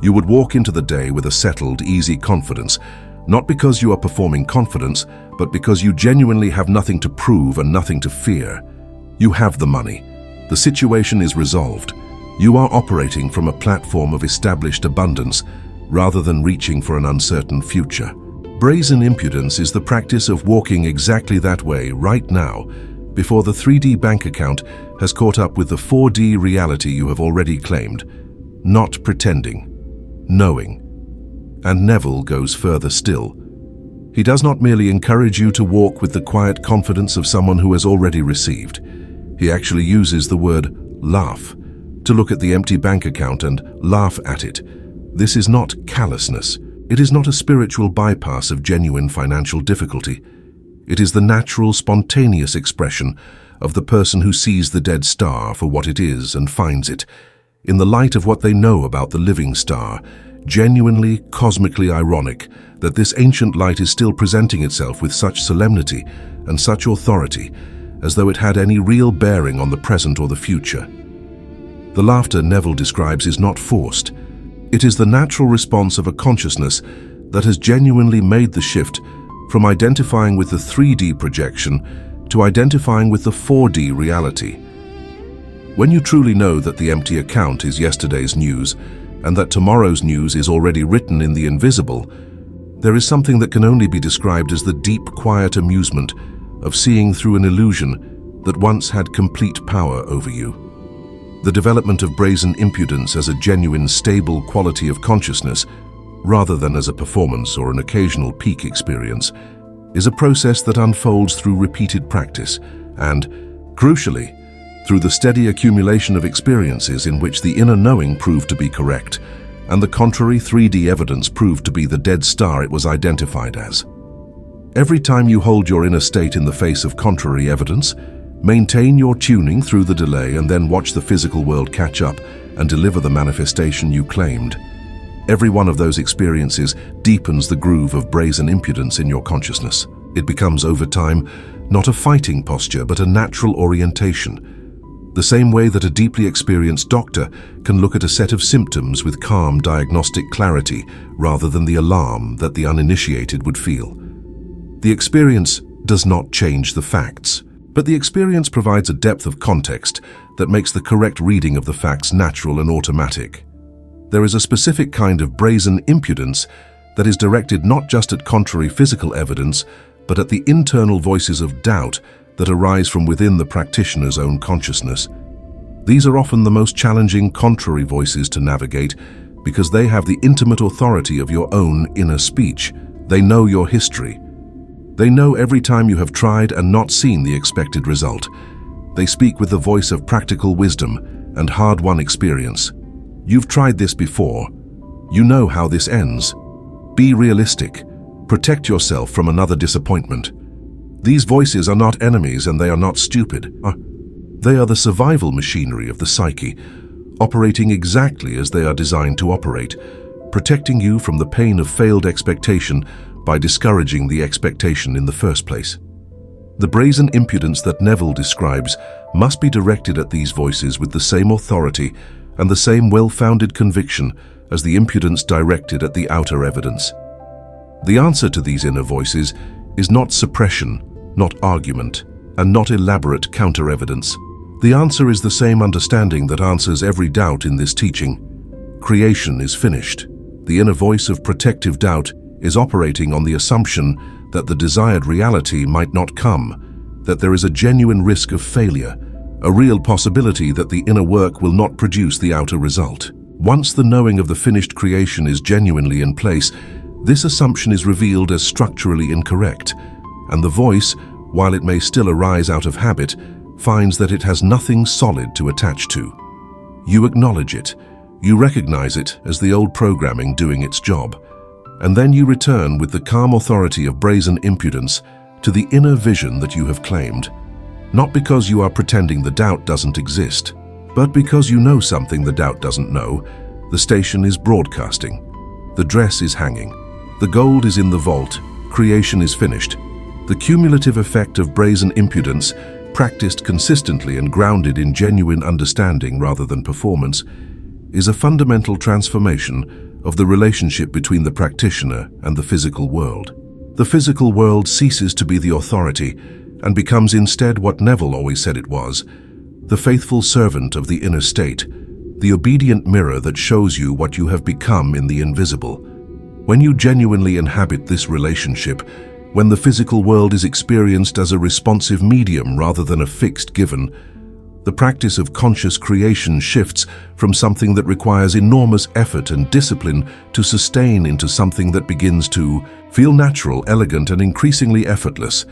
You would walk into the day with a settled, easy confidence, not because you are performing confidence, but because you genuinely have nothing to prove and nothing to fear. You have the money. The situation is resolved. You are operating from a platform of established abundance, rather than reaching for an uncertain future. Brazen impudence is the practice of walking exactly that way right now, before the 3D bank account has caught up with the 4D reality you have already claimed. Not pretending, knowing. And Neville goes further still. He does not merely encourage you to walk with the quiet confidence of someone who has already received. He actually uses the word laugh, to look at the empty bank account and laugh at it. This is not callousness. It is not a spiritual bypass of genuine financial difficulty. It is the natural, spontaneous expression of the person who sees the dead star for what it is and finds it, in the light of what they know about the living star, genuinely, cosmically ironic that this ancient light is still presenting itself with such solemnity and such authority, as though it had any real bearing on the present or the future. The laughter Neville describes is not forced. It is the natural response of a consciousness that has genuinely made the shift from identifying with the 3D projection to identifying with the 4D reality. When you truly know that the empty account is yesterday's news and that tomorrow's news is already written in the invisible, there is something that can only be described as the deep, quiet amusement of seeing through an illusion that once had complete power over you. The development of brazen impudence as a genuine, stable quality of consciousness, rather than as a performance or an occasional peak experience, is a process that unfolds through repeated practice and, crucially, through the steady accumulation of experiences in which the inner knowing proved to be correct and the contrary 3D evidence proved to be the dead star it was identified as. Every time you hold your inner state in the face of contrary evidence, maintain your tuning through the delay and then watch the physical world catch up and deliver the manifestation you claimed. Every one of those experiences deepens the groove of brazen impudence in your consciousness. It becomes, over time, not a fighting posture but a natural orientation. The same way that a deeply experienced doctor can look at a set of symptoms with calm diagnostic clarity rather than the alarm that the uninitiated would feel. The experience does not change the facts, but the experience provides a depth of context that makes the correct reading of the facts natural and automatic. There is a specific kind of brazen impudence that is directed not just at contrary physical evidence, but at the internal voices of doubt that arise from within the practitioner's own consciousness. These are often the most challenging contrary voices to navigate because they have the intimate authority of your own inner speech. They know your history. They know every time you have tried and not seen the expected result. They speak with the voice of practical wisdom and hard-won experience. You've tried this before. You know how this ends. Be realistic. Protect yourself from another disappointment. These voices are not enemies and they are not stupid. They are the survival machinery of the psyche, operating exactly as they are designed to operate, protecting you from the pain of failed expectation by discouraging the expectation in the first place. The brazen impudence that Neville describes must be directed at these voices with the same authority and the same well-founded conviction as the impudence directed at the outer evidence. The answer to these inner voices is not suppression, not argument, and not elaborate counter-evidence. The answer is the same understanding that answers every doubt in this teaching. Creation is finished. The inner voice of protective doubt is operating on the assumption that the desired reality might not come, that there is a genuine risk of failure, a real possibility that the inner work will not produce the outer result. Once the knowing of the finished creation is genuinely in place, this assumption is revealed as structurally incorrect, and the voice, while it may still arise out of habit, finds that it has nothing solid to attach to. You acknowledge it, you recognize it as the old programming doing its job, and then you return with the calm authority of brazen impudence to the inner vision that you have claimed. Not because you are pretending the doubt doesn't exist, but because you know something the doubt doesn't know. The station is broadcasting. The dress is hanging. The gold is in the vault. Creation is finished. The cumulative effect of brazen impudence, practiced consistently and grounded in genuine understanding rather than performance, is a fundamental transformation of the relationship between the practitioner and the physical world. The physical world ceases to be the authority and becomes instead what Neville always said it was, the faithful servant of the inner state, the obedient mirror that shows you what you have become in the invisible. When you genuinely inhabit this relationship, when the physical world is experienced as a responsive medium rather than a fixed given, the practice of conscious creation shifts from something that requires enormous effort and discipline to sustain into something that begins to feel natural, elegant, and increasingly effortless.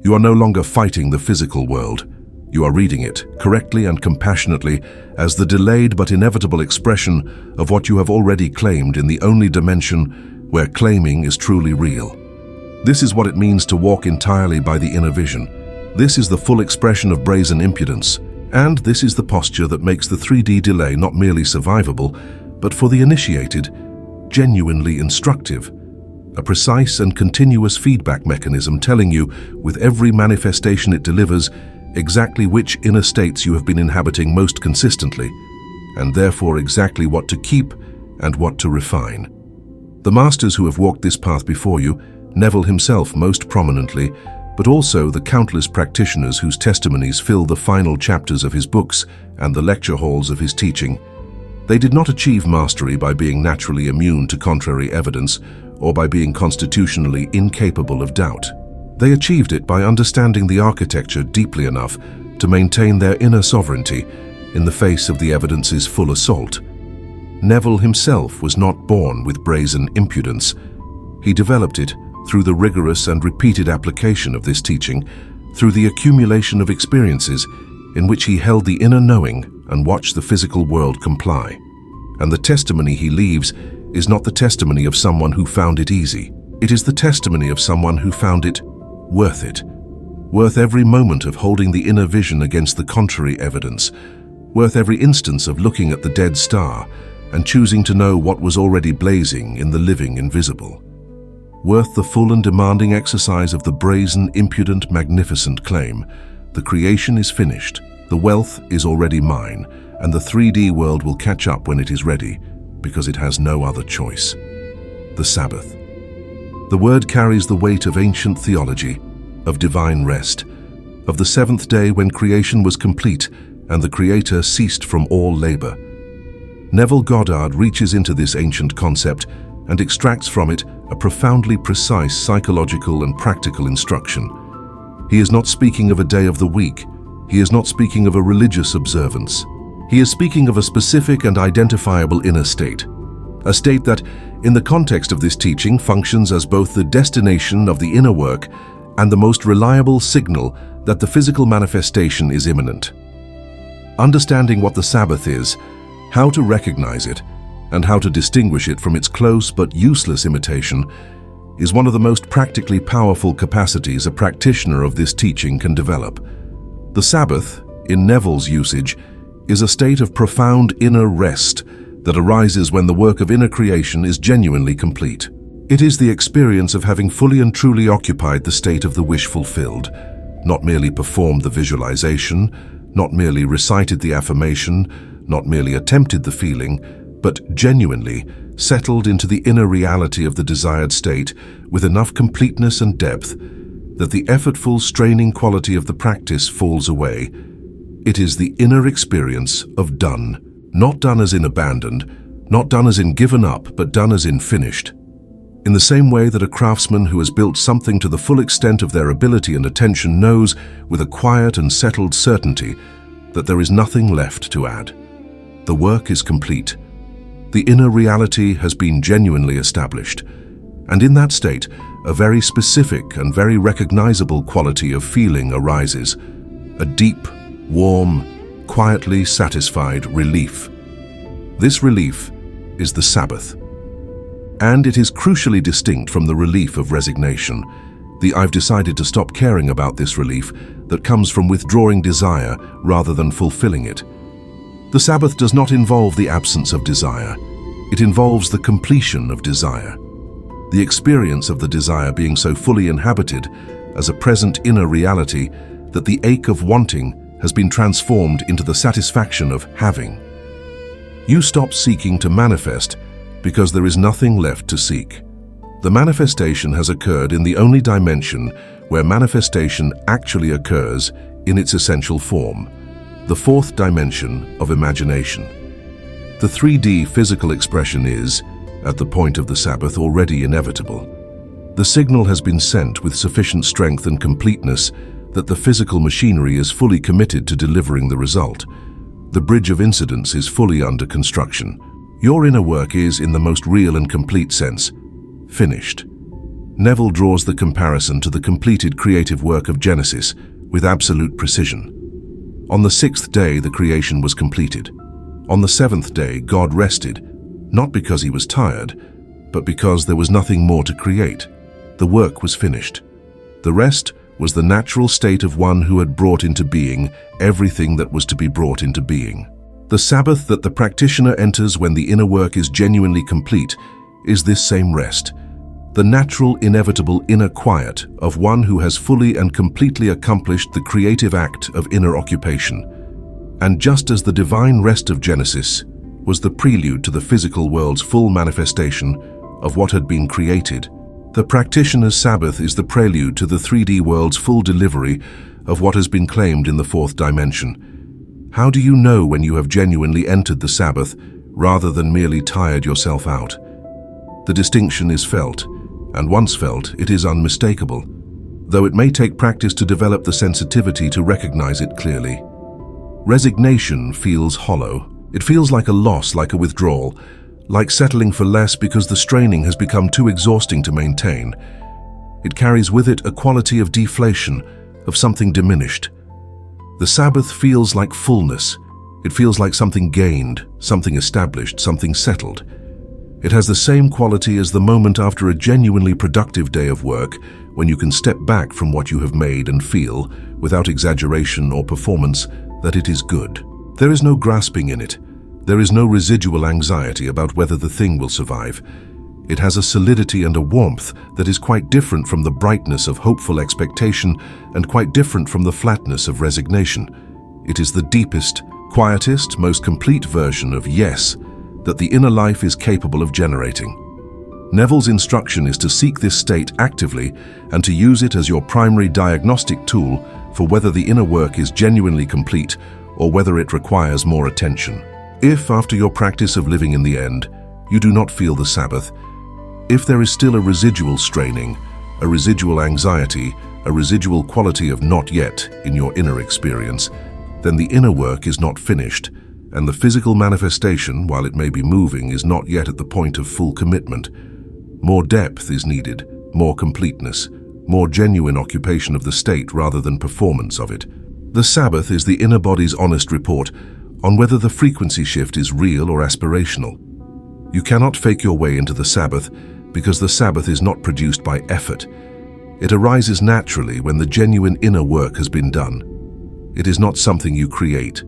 You are no longer fighting the physical world. You are reading it, correctly and compassionately, as the delayed but inevitable expression of what you have already claimed in the only dimension where claiming is truly real. This is what it means to walk entirely by the inner vision. This is the full expression of brazen impudence, and this is the posture that makes the 3D delay not merely survivable, but for the initiated, genuinely instructive. A precise and continuous feedback mechanism telling you, with every manifestation it delivers, exactly which inner states you have been inhabiting most consistently, and therefore exactly what to keep and what to refine. The masters who have walked this path before you, Neville himself most prominently, but also the countless practitioners whose testimonies fill the final chapters of his books and the lecture halls of his teaching. They did not achieve mastery by being naturally immune to contrary evidence or by being constitutionally incapable of doubt. They achieved it by understanding the architecture deeply enough to maintain their inner sovereignty in the face of the evidence's full assault. Neville himself was not born with brazen impudence. He developed it through the rigorous and repeated application of this teaching, through the accumulation of experiences in which he held the inner knowing and watched the physical world comply. And the testimony he leaves is not the testimony of someone who found it easy. It is the testimony of someone who found it worth every moment of holding the inner vision against the contrary evidence, worth every instance of looking at the dead star and choosing to know what was already blazing in the living invisible, worth the full and demanding exercise of the brazen, impudent, magnificent claim, the creation is finished, the wealth is already mine, and the 3D world will catch up when it is ready, because it has no other choice. The Sabbath. The word carries the weight of ancient theology, of divine rest, of the seventh day when creation was complete and the Creator ceased from all labor. Neville Goddard reaches into this ancient concept and extracts from it a profoundly precise psychological and practical instruction. He is not speaking of a day of the week. He is not speaking of a religious observance. He is speaking of a specific and identifiable inner state, a state that, in the context of this teaching, functions as both the destination of the inner work and the most reliable signal that the physical manifestation is imminent. Understanding what the Sabbath is, how to recognize it, and how to distinguish it from its close but useless imitation is one of the most practically powerful capacities a practitioner of this teaching can develop. The Sabbath, in Neville's usage, is a state of profound inner rest that arises when the work of inner creation is genuinely complete. It is the experience of having fully and truly occupied the state of the wish fulfilled, not merely performed the visualization, not merely recited the affirmation, not merely attempted the feeling, but genuinely settled into the inner reality of the desired state with enough completeness and depth that the effortful, straining quality of the practice falls away. It is the inner experience of done. Not done as in abandoned, not done as in given up, but done as in finished. In the same way that a craftsman who has built something to the full extent of their ability and attention knows, with a quiet and settled certainty, that there is nothing left to add. The work is complete. The inner reality has been genuinely established, And in that state, a very specific and very recognizable quality of feeling arises, a deep, warm, quietly satisfied relief. This relief is the Sabbath. And it is crucially distinct from the relief of resignation, the "I've decided to stop caring about this" relief that comes from withdrawing desire rather than fulfilling it. The Sabbath does not involve the absence of desire. It involves the completion of desire. The experience of the desire being so fully inhabited as a present inner reality that the ache of wanting has been transformed into the satisfaction of having. You stop seeking to manifest because there is nothing left to seek. The manifestation has occurred in the only dimension where manifestation actually occurs in its essential form, the fourth dimension of imagination. The 3D physical expression is, at the point of the Sabbath, already inevitable. The signal has been sent with sufficient strength and completeness that the physical machinery is fully committed to delivering the result. The bridge of incidence is fully under construction. Your inner work is, in the most real and complete sense, finished. Neville draws the comparison to the completed creative work of Genesis with absolute precision. On the sixth day, the creation was completed. On the seventh day, God rested, not because he was tired, but because there was nothing more to create. The work was finished. The rest was the natural state of one who had brought into being everything that was to be brought into being. The Sabbath that the practitioner enters when the inner work is genuinely complete is this same rest, the natural, inevitable inner quiet of one who has fully and completely accomplished the creative act of inner occupation. And just as the divine rest of Genesis was the prelude to the physical world's full manifestation of what had been created, the practitioner's Sabbath is the prelude to the 3D world's full delivery of what has been claimed in the fourth dimension. How do you know when you have genuinely entered the Sabbath rather than merely tired yourself out? The distinction is felt, and once felt, it is unmistakable, though it may take practice to develop the sensitivity to recognize it clearly. Resignation feels hollow. It feels like a loss, like a withdrawal, like settling for less because the straining has become too exhausting to maintain. It carries with it a quality of deflation, of something diminished. The Sabbath feels like fullness. It feels like something gained, something established, something settled. It has the same quality as the moment after a genuinely productive day of work, when you can step back from what you have made and feel, without exaggeration or performance, that it is good. There is no grasping in it. There is no residual anxiety about whether the thing will survive. It has a solidity and a warmth that is quite different from the brightness of hopeful expectation and quite different from the flatness of resignation. It is the deepest, quietest, most complete version of yes that the inner life is capable of generating. Neville's instruction is to seek this state actively and to use it as your primary diagnostic tool for whether the inner work is genuinely complete or whether it requires more attention. If, after your practice of living in the end, you do not feel the Sabbath, if there is still a residual straining, a residual anxiety, a residual quality of not yet in your inner experience, then the inner work is not finished, and the physical manifestation, while it may be moving, is not yet at the point of full commitment. More depth is needed, more completeness, more genuine occupation of the state rather than performance of it. The Sabbath is the inner body's honest report on whether the frequency shift is real or aspirational. You cannot fake your way into the Sabbath because the Sabbath is not produced by effort. It arises naturally when the genuine inner work has been done. It is not something you create.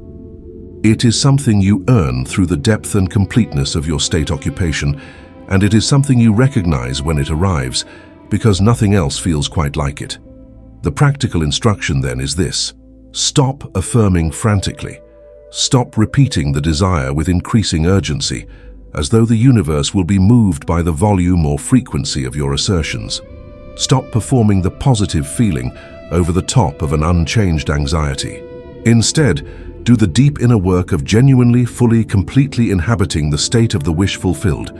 It is something you earn through the depth and completeness of your state occupation, and it is something you recognize when it arrives, because nothing else feels quite like it. The practical instruction then is this: stop affirming frantically. Stop repeating the desire with increasing urgency, as though the universe will be moved by the volume or frequency of your assertions. Stop performing the positive feeling over the top of an unchanged anxiety. Instead, do the deep inner work of genuinely, fully, completely inhabiting the state of the wish fulfilled,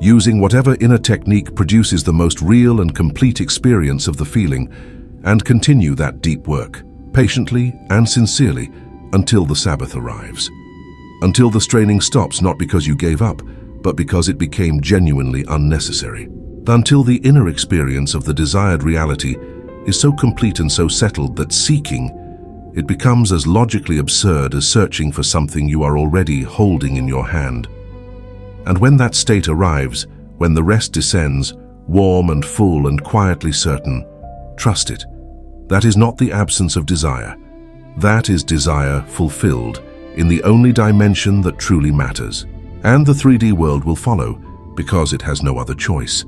using whatever inner technique produces the most real and complete experience of the feeling, and continue that deep work, patiently and sincerely, until the Sabbath arrives. Until the straining stops, not because you gave up, but because it became genuinely unnecessary. until the inner experience of the desired reality is so complete and so settled that seeking, it becomes as logically absurd as searching for something you are already holding in your hand. And when that state arrives, when the rest descends, warm and full and quietly certain, trust it. That is not the absence of desire. That is desire fulfilled in the only dimension that truly matters. And the 3D world will follow, because it has no other choice.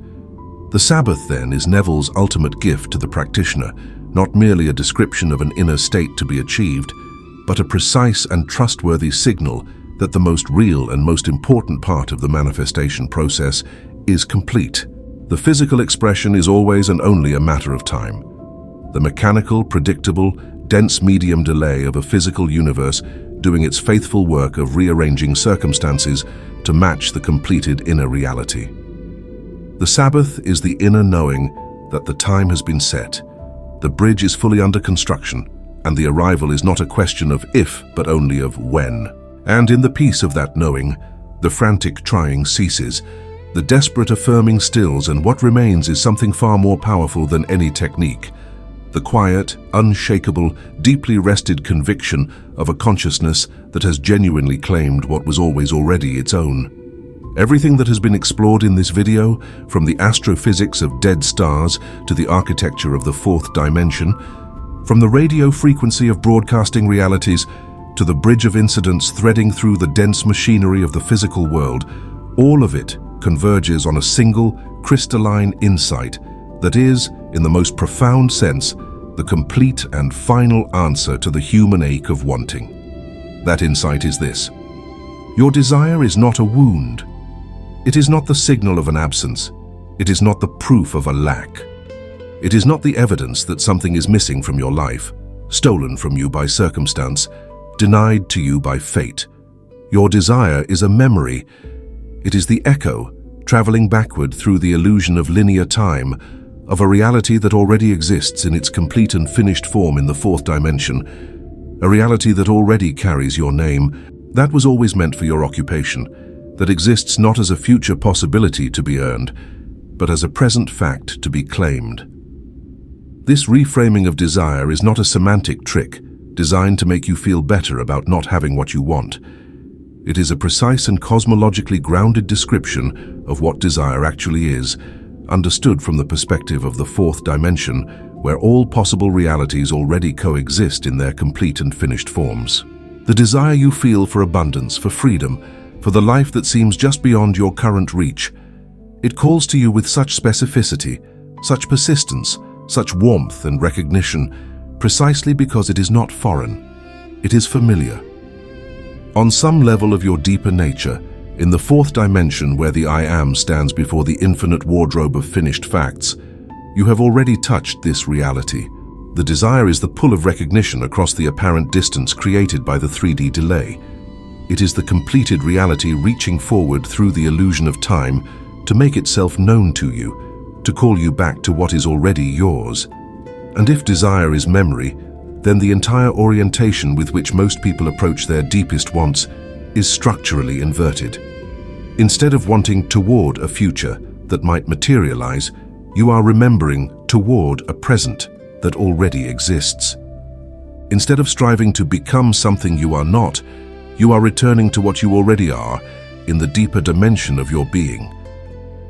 The Sabbath, then, is Neville's ultimate gift to the practitioner, not merely a description of an inner state to be achieved, but a precise and trustworthy signal that the most real and most important part of the manifestation process is complete. The physical expression is always and only a matter of time. The mechanical, predictable, dense medium delay of a physical universe doing its faithful work of rearranging circumstances to match the completed inner reality. The Sabbath is the inner knowing that the time has been set, the bridge is fully under construction, and the arrival is not a question of if, but only of when. And in the peace of that knowing, the frantic trying ceases, the desperate affirming stills, and what remains is something far more powerful than any technique. The quiet, unshakable, deeply rested conviction of a consciousness that has genuinely claimed what was always already its own. Everything that has been explored in this video, from the astrophysics of dead stars to the architecture of the fourth dimension, from the radio frequency of broadcasting realities to the bridge of incidents threading through the dense machinery of the physical world, all of it converges on a single, crystalline insight that is, in the most profound sense, the complete and final answer to the human ache of wanting. That insight is this: your desire is not a wound. It is not the signal of an absence. It is not the proof of a lack. It is not the evidence that something is missing from your life, stolen from you by circumstance, denied to you by fate. Your desire is a memory. It is the echo, traveling backward through the illusion of linear time, of a reality that already exists in its complete and finished form in the fourth dimension, a reality that already carries your name, that was always meant for your occupation, that exists not as a future possibility to be earned, but as a present fact to be claimed. This reframing of desire is not a semantic trick designed to make you feel better about not having what you want. It is a precise and cosmologically grounded description of what desire actually is, understood from the perspective of the fourth dimension, where all possible realities already coexist in their complete and finished forms. The desire you feel for abundance, for freedom, for the life that seems just beyond your current reach, it calls to you with such specificity, such persistence, such warmth and recognition, precisely because it is not foreign. It is familiar. On some level of your deeper nature, in the fourth dimension where the I Am stands before the infinite wardrobe of finished facts, you have already touched this reality. The desire is the pull of recognition across the apparent distance created by the 3D delay. It is the completed reality reaching forward through the illusion of time to make itself known to you, to call you back to what is already yours. And if desire is memory, then the entire orientation with which most people approach their deepest wants is structurally inverted. Instead of wanting toward a future that might materialize, you are remembering toward a present that already exists. Instead of striving to become something you are not, you are returning to what you already are in the deeper dimension of your being.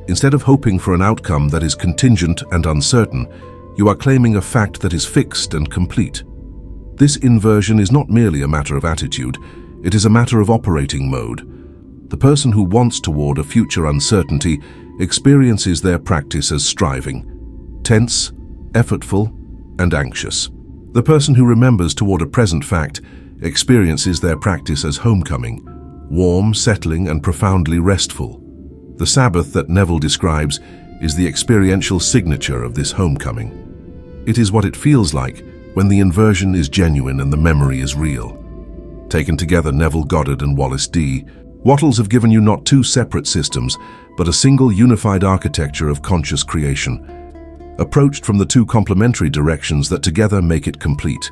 Instead of hoping for an outcome that is contingent and uncertain, you are claiming a fact that is fixed and complete. This inversion is not merely a matter of attitude, it is a matter of operating mode. The person who wants toward a future uncertainty experiences their practice as striving, tense, effortful, and anxious. The person who remembers toward a present fact experiences their practice as homecoming, warm, settling, and profoundly restful. The Sabbath that Neville describes is the experiential signature of this homecoming. It is what it feels like when the inversion is genuine and the memory is real. Taken together, Neville Goddard and Wallace Wattles have given you not two separate systems, but a single unified architecture of conscious creation, approached from the two complementary directions that together make it complete.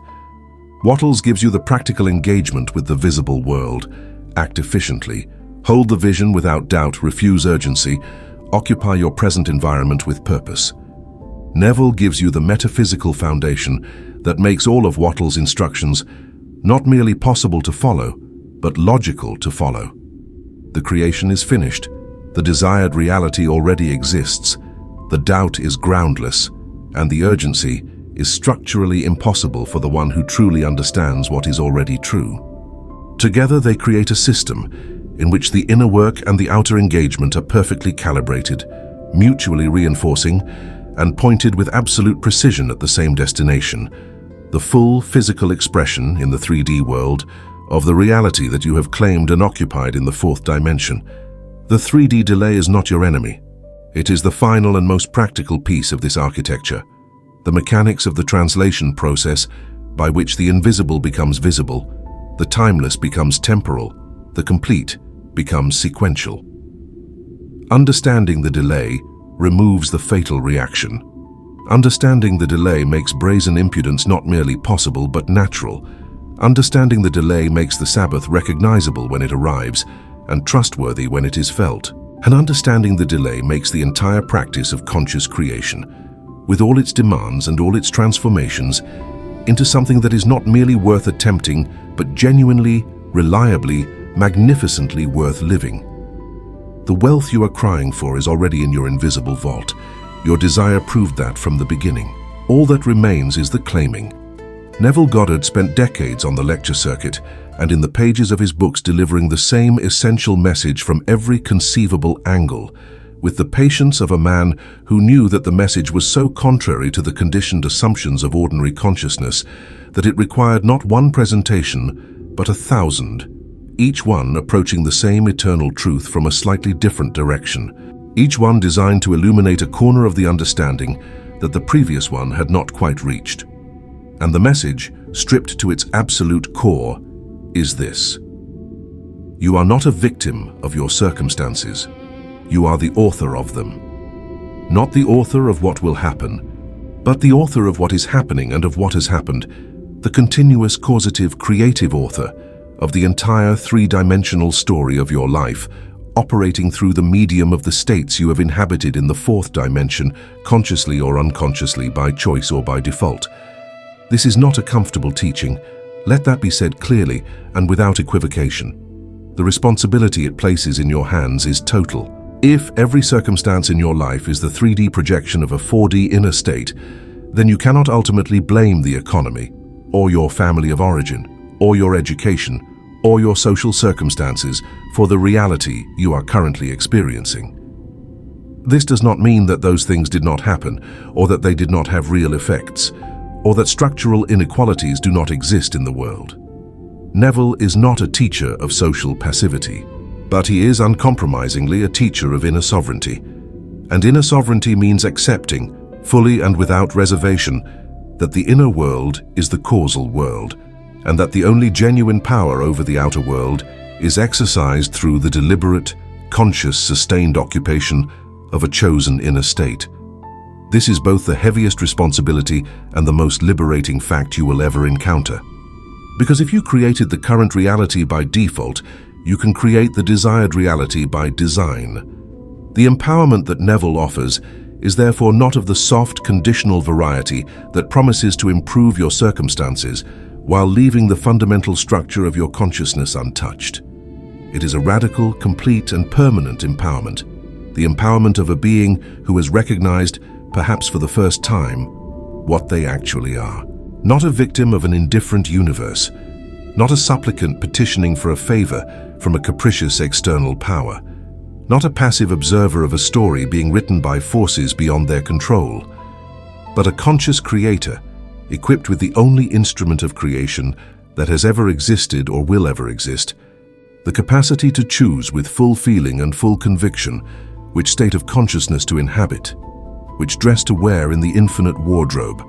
Wattles gives you the practical engagement with the visible world. Act efficiently, hold the vision without doubt, refuse urgency, Occupy your present environment with purpose. Neville gives you the metaphysical foundation that makes all of Wattles' instructions not merely possible to follow, but logical to follow. The creation is finished. The desired reality already exists. The doubt is groundless, and the urgency is structurally impossible for the one who truly understands what is already true. Together they create a system in which the inner work and the outer engagement are perfectly calibrated, mutually reinforcing, and pointed with absolute precision at the same destination, the full physical expression in the 3D world of the reality that you have claimed and occupied in the fourth dimension. The 3D delay is not your enemy. It is the final and most practical piece of this architecture, the mechanics of the translation process by which the invisible becomes visible, the timeless becomes temporal, the complete becomes sequential. Understanding the delay removes the fatal reaction. Understanding the delay makes brazen impudence not merely possible but natural. Understanding the delay makes the Sabbath recognizable when it arrives and trustworthy when it is felt. And understanding the delay makes the entire practice of conscious creation, with all its demands and all its transformations, into something that is not merely worth attempting, but genuinely, reliably, magnificently worth living. The wealth you are crying for is already in your invisible vault. Your desire proved that from the beginning. All that remains is the claiming. Neville Goddard spent decades on the lecture circuit and in the pages of his books delivering the same essential message from every conceivable angle, with the patience of a man who knew that the message was so contrary to the conditioned assumptions of ordinary consciousness that it required not one presentation, but 1,000, each one approaching the same eternal truth from a slightly different direction, each one designed to illuminate a corner of the understanding that the previous one had not quite reached. And the message, stripped to its absolute core, is this: you are not a victim of your circumstances. You are the author of them. Not the author of what will happen, but the author of what is happening and of what has happened, the continuous causative creative author of the entire three-dimensional story of your life, operating through the medium of the states you have inhabited in the fourth dimension, consciously or unconsciously, by choice or by default. This is not a comfortable teaching. Let that be said clearly and without equivocation. The responsibility it places in your hands is total. If every circumstance in your life is the 3D projection of a 4D inner state, then you cannot ultimately blame the economy, or your family of origin, or your education, or your social circumstances for the reality you are currently experiencing. This does not mean that those things did not happen, or that they did not have real effects, or that structural inequalities do not exist in the world. Neville is not a teacher of social passivity, but he is uncompromisingly a teacher of inner sovereignty. And inner sovereignty means accepting, fully and without reservation, that the inner world is the causal world, and that the only genuine power over the outer world is exercised through the deliberate, conscious, sustained occupation of a chosen inner state. This is both the heaviest responsibility and the most liberating fact you will ever encounter. Because if you created the current reality by default, you can create the desired reality by design. The empowerment that Neville offers is therefore not of the soft, conditional variety that promises to improve your circumstances while leaving the fundamental structure of your consciousness untouched. It is a radical, complete, and permanent empowerment, the empowerment of a being who has recognized, perhaps for the first time, what they actually are. Not a victim of an indifferent universe, not a supplicant petitioning for a favor from a capricious external power, not a passive observer of a story being written by forces beyond their control, but a conscious creator, equipped with the only instrument of creation that has ever existed or will ever exist, the capacity to choose with full feeling and full conviction which state of consciousness to inhabit, which dress to wear in the infinite wardrobe,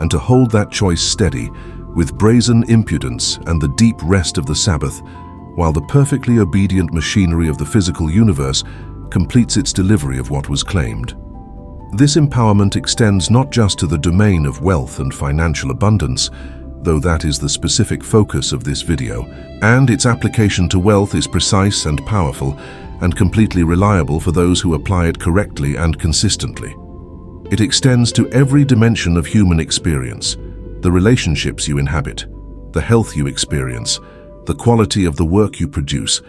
and to hold that choice steady with brazen impudence and the deep rest of the Sabbath, while the perfectly obedient machinery of the physical universe completes its delivery of what was claimed. This empowerment extends not just to the domain of wealth and financial abundance, though that is the specific focus of this video, and its application to wealth is precise and powerful, and completely reliable for those who apply it correctly and consistently. It extends to every dimension of human experience: the relationships you inhabit, the health you experience, the quality of the work you produce,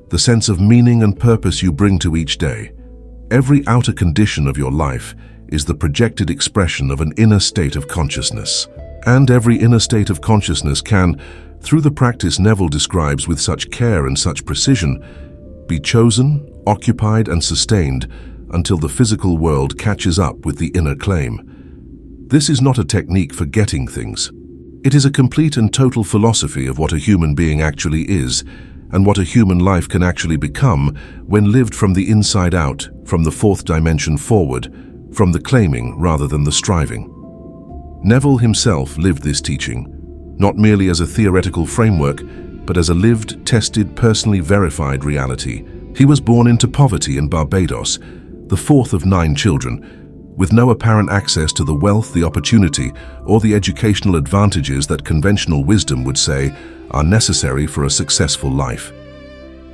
the sense of meaning and purpose you bring to each day. Every outer condition of your life is the projected expression of an inner state of consciousness. And every inner state of consciousness can, through the practice Neville describes with such care and such precision, be chosen, occupied and sustained until the physical world catches up with the inner claim. This is not a technique for getting things. It is a complete and total philosophy of what a human being actually is, and what a human life can actually become when lived from the inside out, from the fourth dimension forward, from the claiming rather than the striving. Neville himself lived this teaching, not merely as a theoretical framework, but as a lived, tested, personally verified reality. He was born into poverty in Barbados, the fourth of 9 children, with no apparent access to the wealth, the opportunity, or the educational advantages that conventional wisdom would say are necessary for a successful life.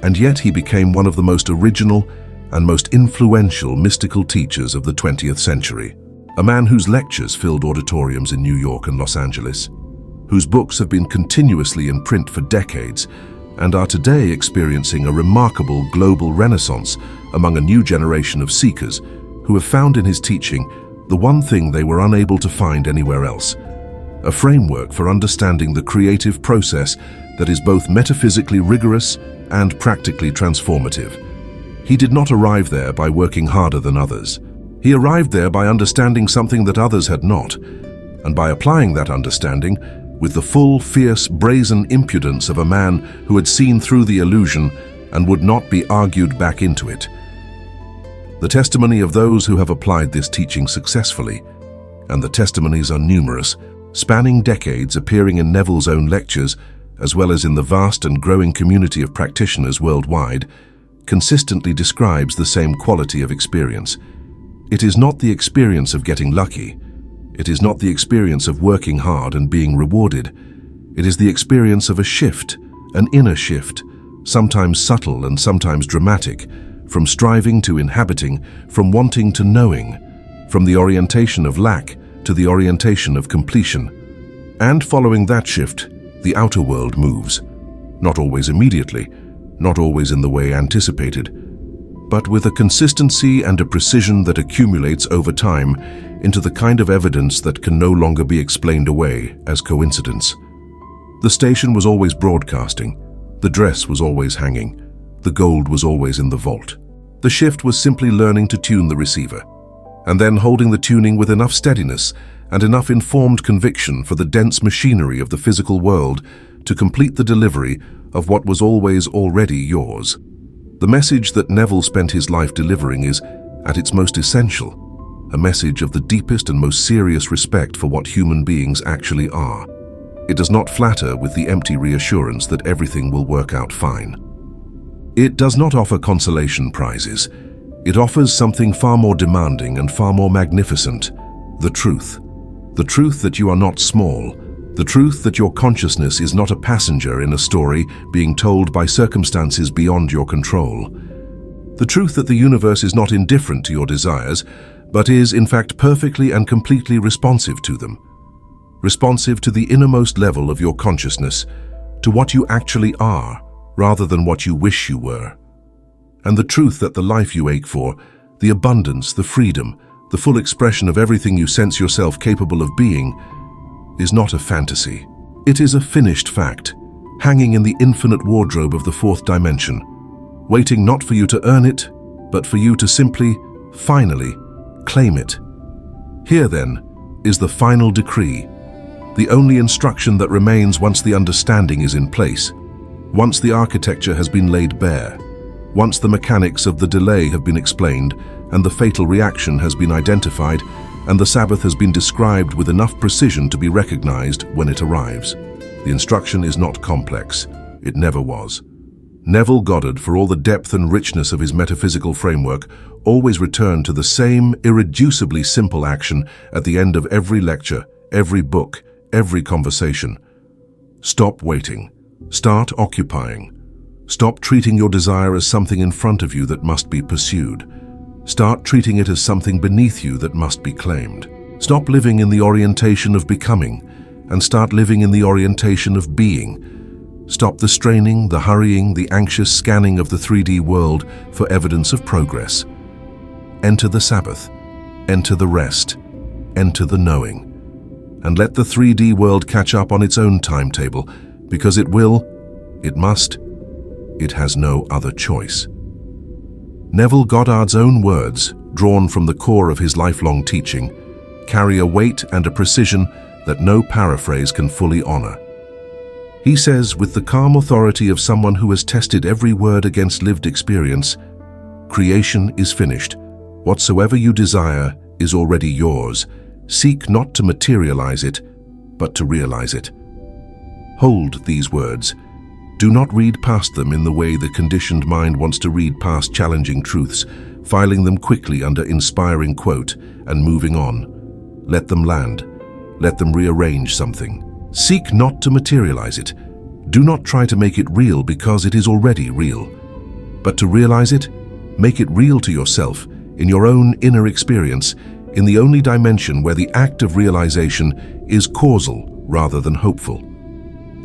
And yet he became one of the most original and most influential mystical teachers of the 20th century. A man whose lectures filled auditoriums in New York and Los Angeles, whose books have been continuously in print for decades and are today experiencing a remarkable global renaissance among a new generation of seekers who have found in his teaching the one thing they were unable to find anywhere else: a framework for understanding the creative process that is both metaphysically rigorous and practically transformative. He did not arrive there by working harder than others. He arrived there by understanding something that others had not, and by applying that understanding with the full, fierce, brazen impudence of a man who had seen through the illusion and would not be argued back into it. The testimony of those who have applied this teaching successfully, and the testimonies are numerous, spanning decades, appearing in Neville's own lectures, as well as in the vast and growing community of practitioners worldwide, consistently describes the same quality of experience. It is not the experience of getting lucky. It is not the experience of working hard and being rewarded. It is the experience of a shift, an inner shift, sometimes subtle and sometimes dramatic, from striving to inhabiting, from wanting to knowing, from the orientation of lack to the orientation of completion. And following that shift, the outer world moves. Not always immediately, not always in the way anticipated, but with a consistency and a precision that accumulates over time into the kind of evidence that can no longer be explained away as coincidence. The station was always broadcasting, the dress was always hanging, the gold was always in the vault. The shift was simply learning to tune the receiver, and then holding the tuning with enough steadiness and enough informed conviction for the dense machinery of the physical world to complete the delivery of what was always already yours. The message that Neville spent his life delivering is, at its most essential, a message of the deepest and most serious respect for what human beings actually are. It does not flatter with the empty reassurance that everything will work out fine. It does not offer consolation prizes. It offers something far more demanding and far more magnificent: the truth. The truth that you are not small. The truth that your consciousness is not a passenger in a story being told by circumstances beyond your control. The truth that the universe is not indifferent to your desires, but is, in fact, perfectly and completely responsive to them. Responsive to the innermost level of your consciousness, to what you actually are, rather than what you wish you were. And the truth that the life you ache for, the abundance, the freedom, the full expression of everything you sense yourself capable of being, is not a fantasy. It is a finished fact, hanging in the infinite wardrobe of the fourth dimension, waiting not for you to earn it, but for you to simply, finally, claim it. Here, then, is the final decree, the only instruction that remains once the understanding is in place, once the architecture has been laid bare, once the mechanics of the delay have been explained and the fatal reaction has been identified, and the Sabbath has been described with enough precision to be recognized when it arrives. The instruction is not complex. It never was. Neville Goddard, for all the depth and richness of his metaphysical framework, always returned to the same irreducibly simple action at the end of every lecture, every book, every conversation. Stop waiting. Start occupying. Stop treating your desire as something in front of you that must be pursued. Start treating it as something beneath you that must be claimed. Stop living in the orientation of becoming and start living in the orientation of being. Stop the straining, the hurrying, the anxious scanning of the 3D world for evidence of progress. Enter the Sabbath, enter the rest, enter the knowing. And let the 3D world catch up on its own timetable, because it will, it must, it has no other choice. Neville Goddard's own words, drawn from the core of his lifelong teaching, carry a weight and a precision that no paraphrase can fully honor. He says, with the calm authority of someone who has tested every word against lived experience, creation is finished. Whatsoever you desire is already yours. Seek not to materialize it, but to realize it. Hold these words. Do not read past them in the way the conditioned mind wants to read past challenging truths, filing them quickly under inspiring quote and moving on. Let them land. Let them rearrange something. Seek not to materialize it. Do not try to make it real because it is already real. But to realize it, make it real to yourself, in your own inner experience, in the only dimension where the act of realization is causal rather than hopeful.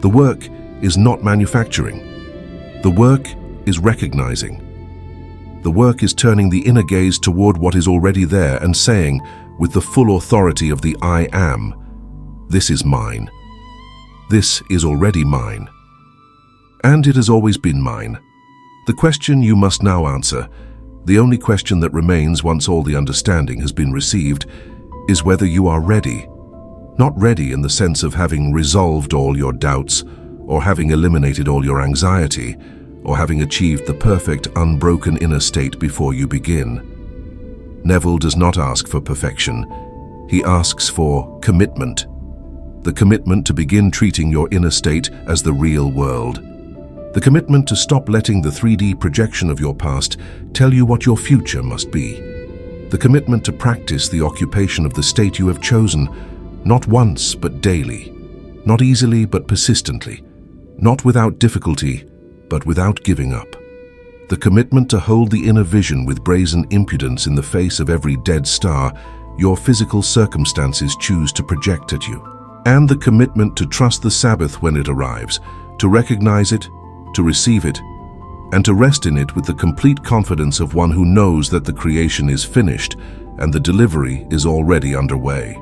The work is not manufacturing. The work is recognizing. The work is turning the inner gaze toward what is already there and saying, with the full authority of the I am, this is mine. This is already mine. And it has always been mine. The question you must now answer, the only question that remains once all the understanding has been received, is whether you are ready. Not ready in the sense of having resolved all your doubts, or having eliminated all your anxiety, or having achieved the perfect, unbroken inner state before you begin. Neville does not ask for perfection. He asks for commitment. The commitment to begin treating your inner state as the real world. The commitment to stop letting the 3D projection of your past tell you what your future must be. The commitment to practice the occupation of the state you have chosen, not once but daily, not easily but persistently, not without difficulty but without giving up. The commitment to hold the inner vision with brazen impudence in the face of every dead star your physical circumstances choose to project at you. And the commitment to trust the Sabbath when it arrives, to recognize it, to receive it, and to rest in it with the complete confidence of one who knows that the creation is finished and the delivery is already underway.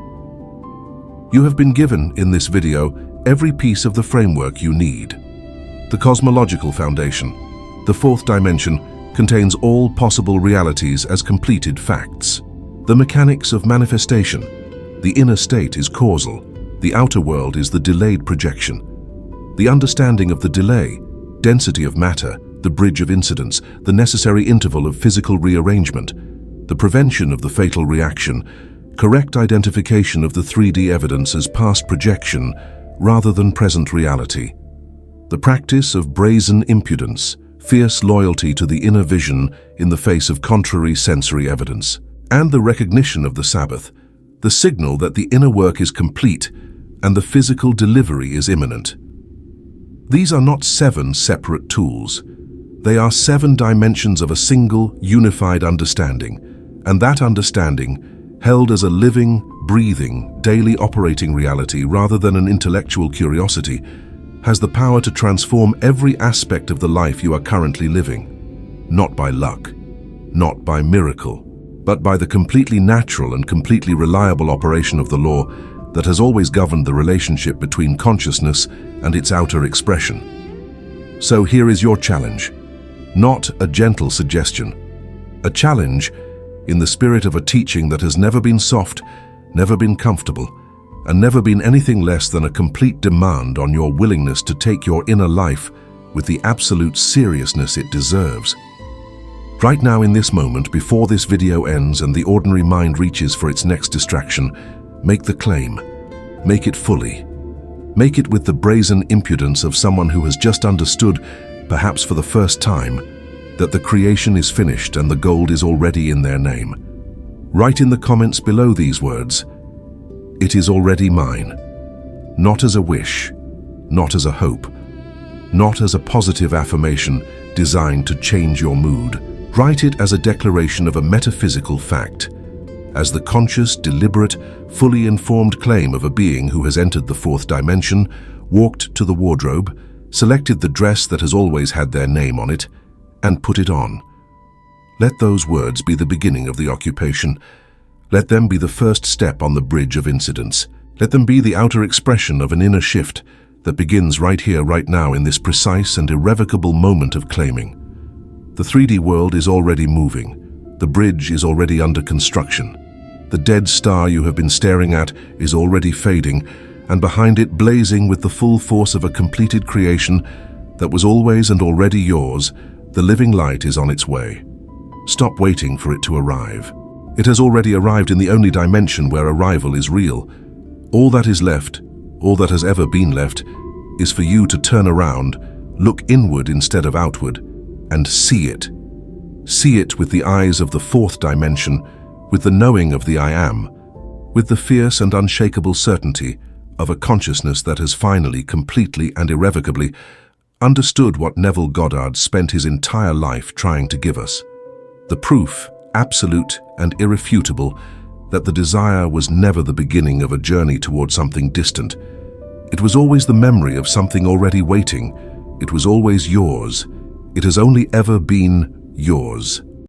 You have been given, in this video, every piece of the framework you need. The cosmological foundation, the fourth dimension, contains all possible realities as completed facts. The mechanics of manifestation, the inner state is causal, the outer world is the delayed projection. The understanding of the delay, density of matter, the bridge of incidence, the necessary interval of physical rearrangement, the prevention of the fatal reaction, correct identification of the 3D evidence as past projection rather than present reality. The practice of brazen impudence, fierce loyalty to the inner vision in the face of contrary sensory evidence, and the recognition of the Sabbath, the signal that the inner work is complete and the physical delivery is imminent. These are not 7 separate tools. They are 7 dimensions of a single, unified understanding, and that understanding, held as a living, breathing, daily operating reality rather than an intellectual curiosity, has the power to transform every aspect of the life you are currently living, not by luck, not by miracle, but by the completely natural and completely reliable operation of the law that has always governed the relationship between consciousness and its outer expression. So here is your challenge, not a gentle suggestion, a challenge in the spirit of a teaching that has never been soft, never been comfortable, and never been anything less than a complete demand on your willingness to take your inner life with the absolute seriousness it deserves. Right now in this moment, before this video ends and the ordinary mind reaches for its next distraction, make the claim. Make it fully. Make it with the brazen impudence of someone who has just understood, perhaps for the first time, that the creation is finished and the gold is already in their name. Write in the comments below these words, "It is already mine," not as a wish, not as a hope, not as a positive affirmation designed to change your mood. Write it as a declaration of a metaphysical fact, as the conscious, deliberate, fully informed claim of a being who has entered the fourth dimension, walked to the wardrobe, selected the dress that has always had their name on it, and put it on. Let those words be the beginning of the occupation. Let them be the first step on the bridge of incidence. Let them be the outer expression of an inner shift that begins right here, right now, in this precise and irrevocable moment of claiming. The 3D world is already moving. The bridge is already under construction. The dead star you have been staring at is already fading, and behind it, blazing with the full force of a completed creation that was always and already yours, the living light is on its way. Stop waiting for it to arrive. It has already arrived in the only dimension where arrival is real. All that is left, all that has ever been left, is for you to turn around, look inward instead of outward, and see it. See it with the eyes of the fourth dimension, with the knowing of the I Am, with the fierce and unshakable certainty of a consciousness that has finally, completely and irrevocably understood what Neville Goddard spent his entire life trying to give us. The proof, absolute and irrefutable, that the desire was never the beginning of a journey toward something distant. It was always the memory of something already waiting. It was always yours. It has only ever been yours.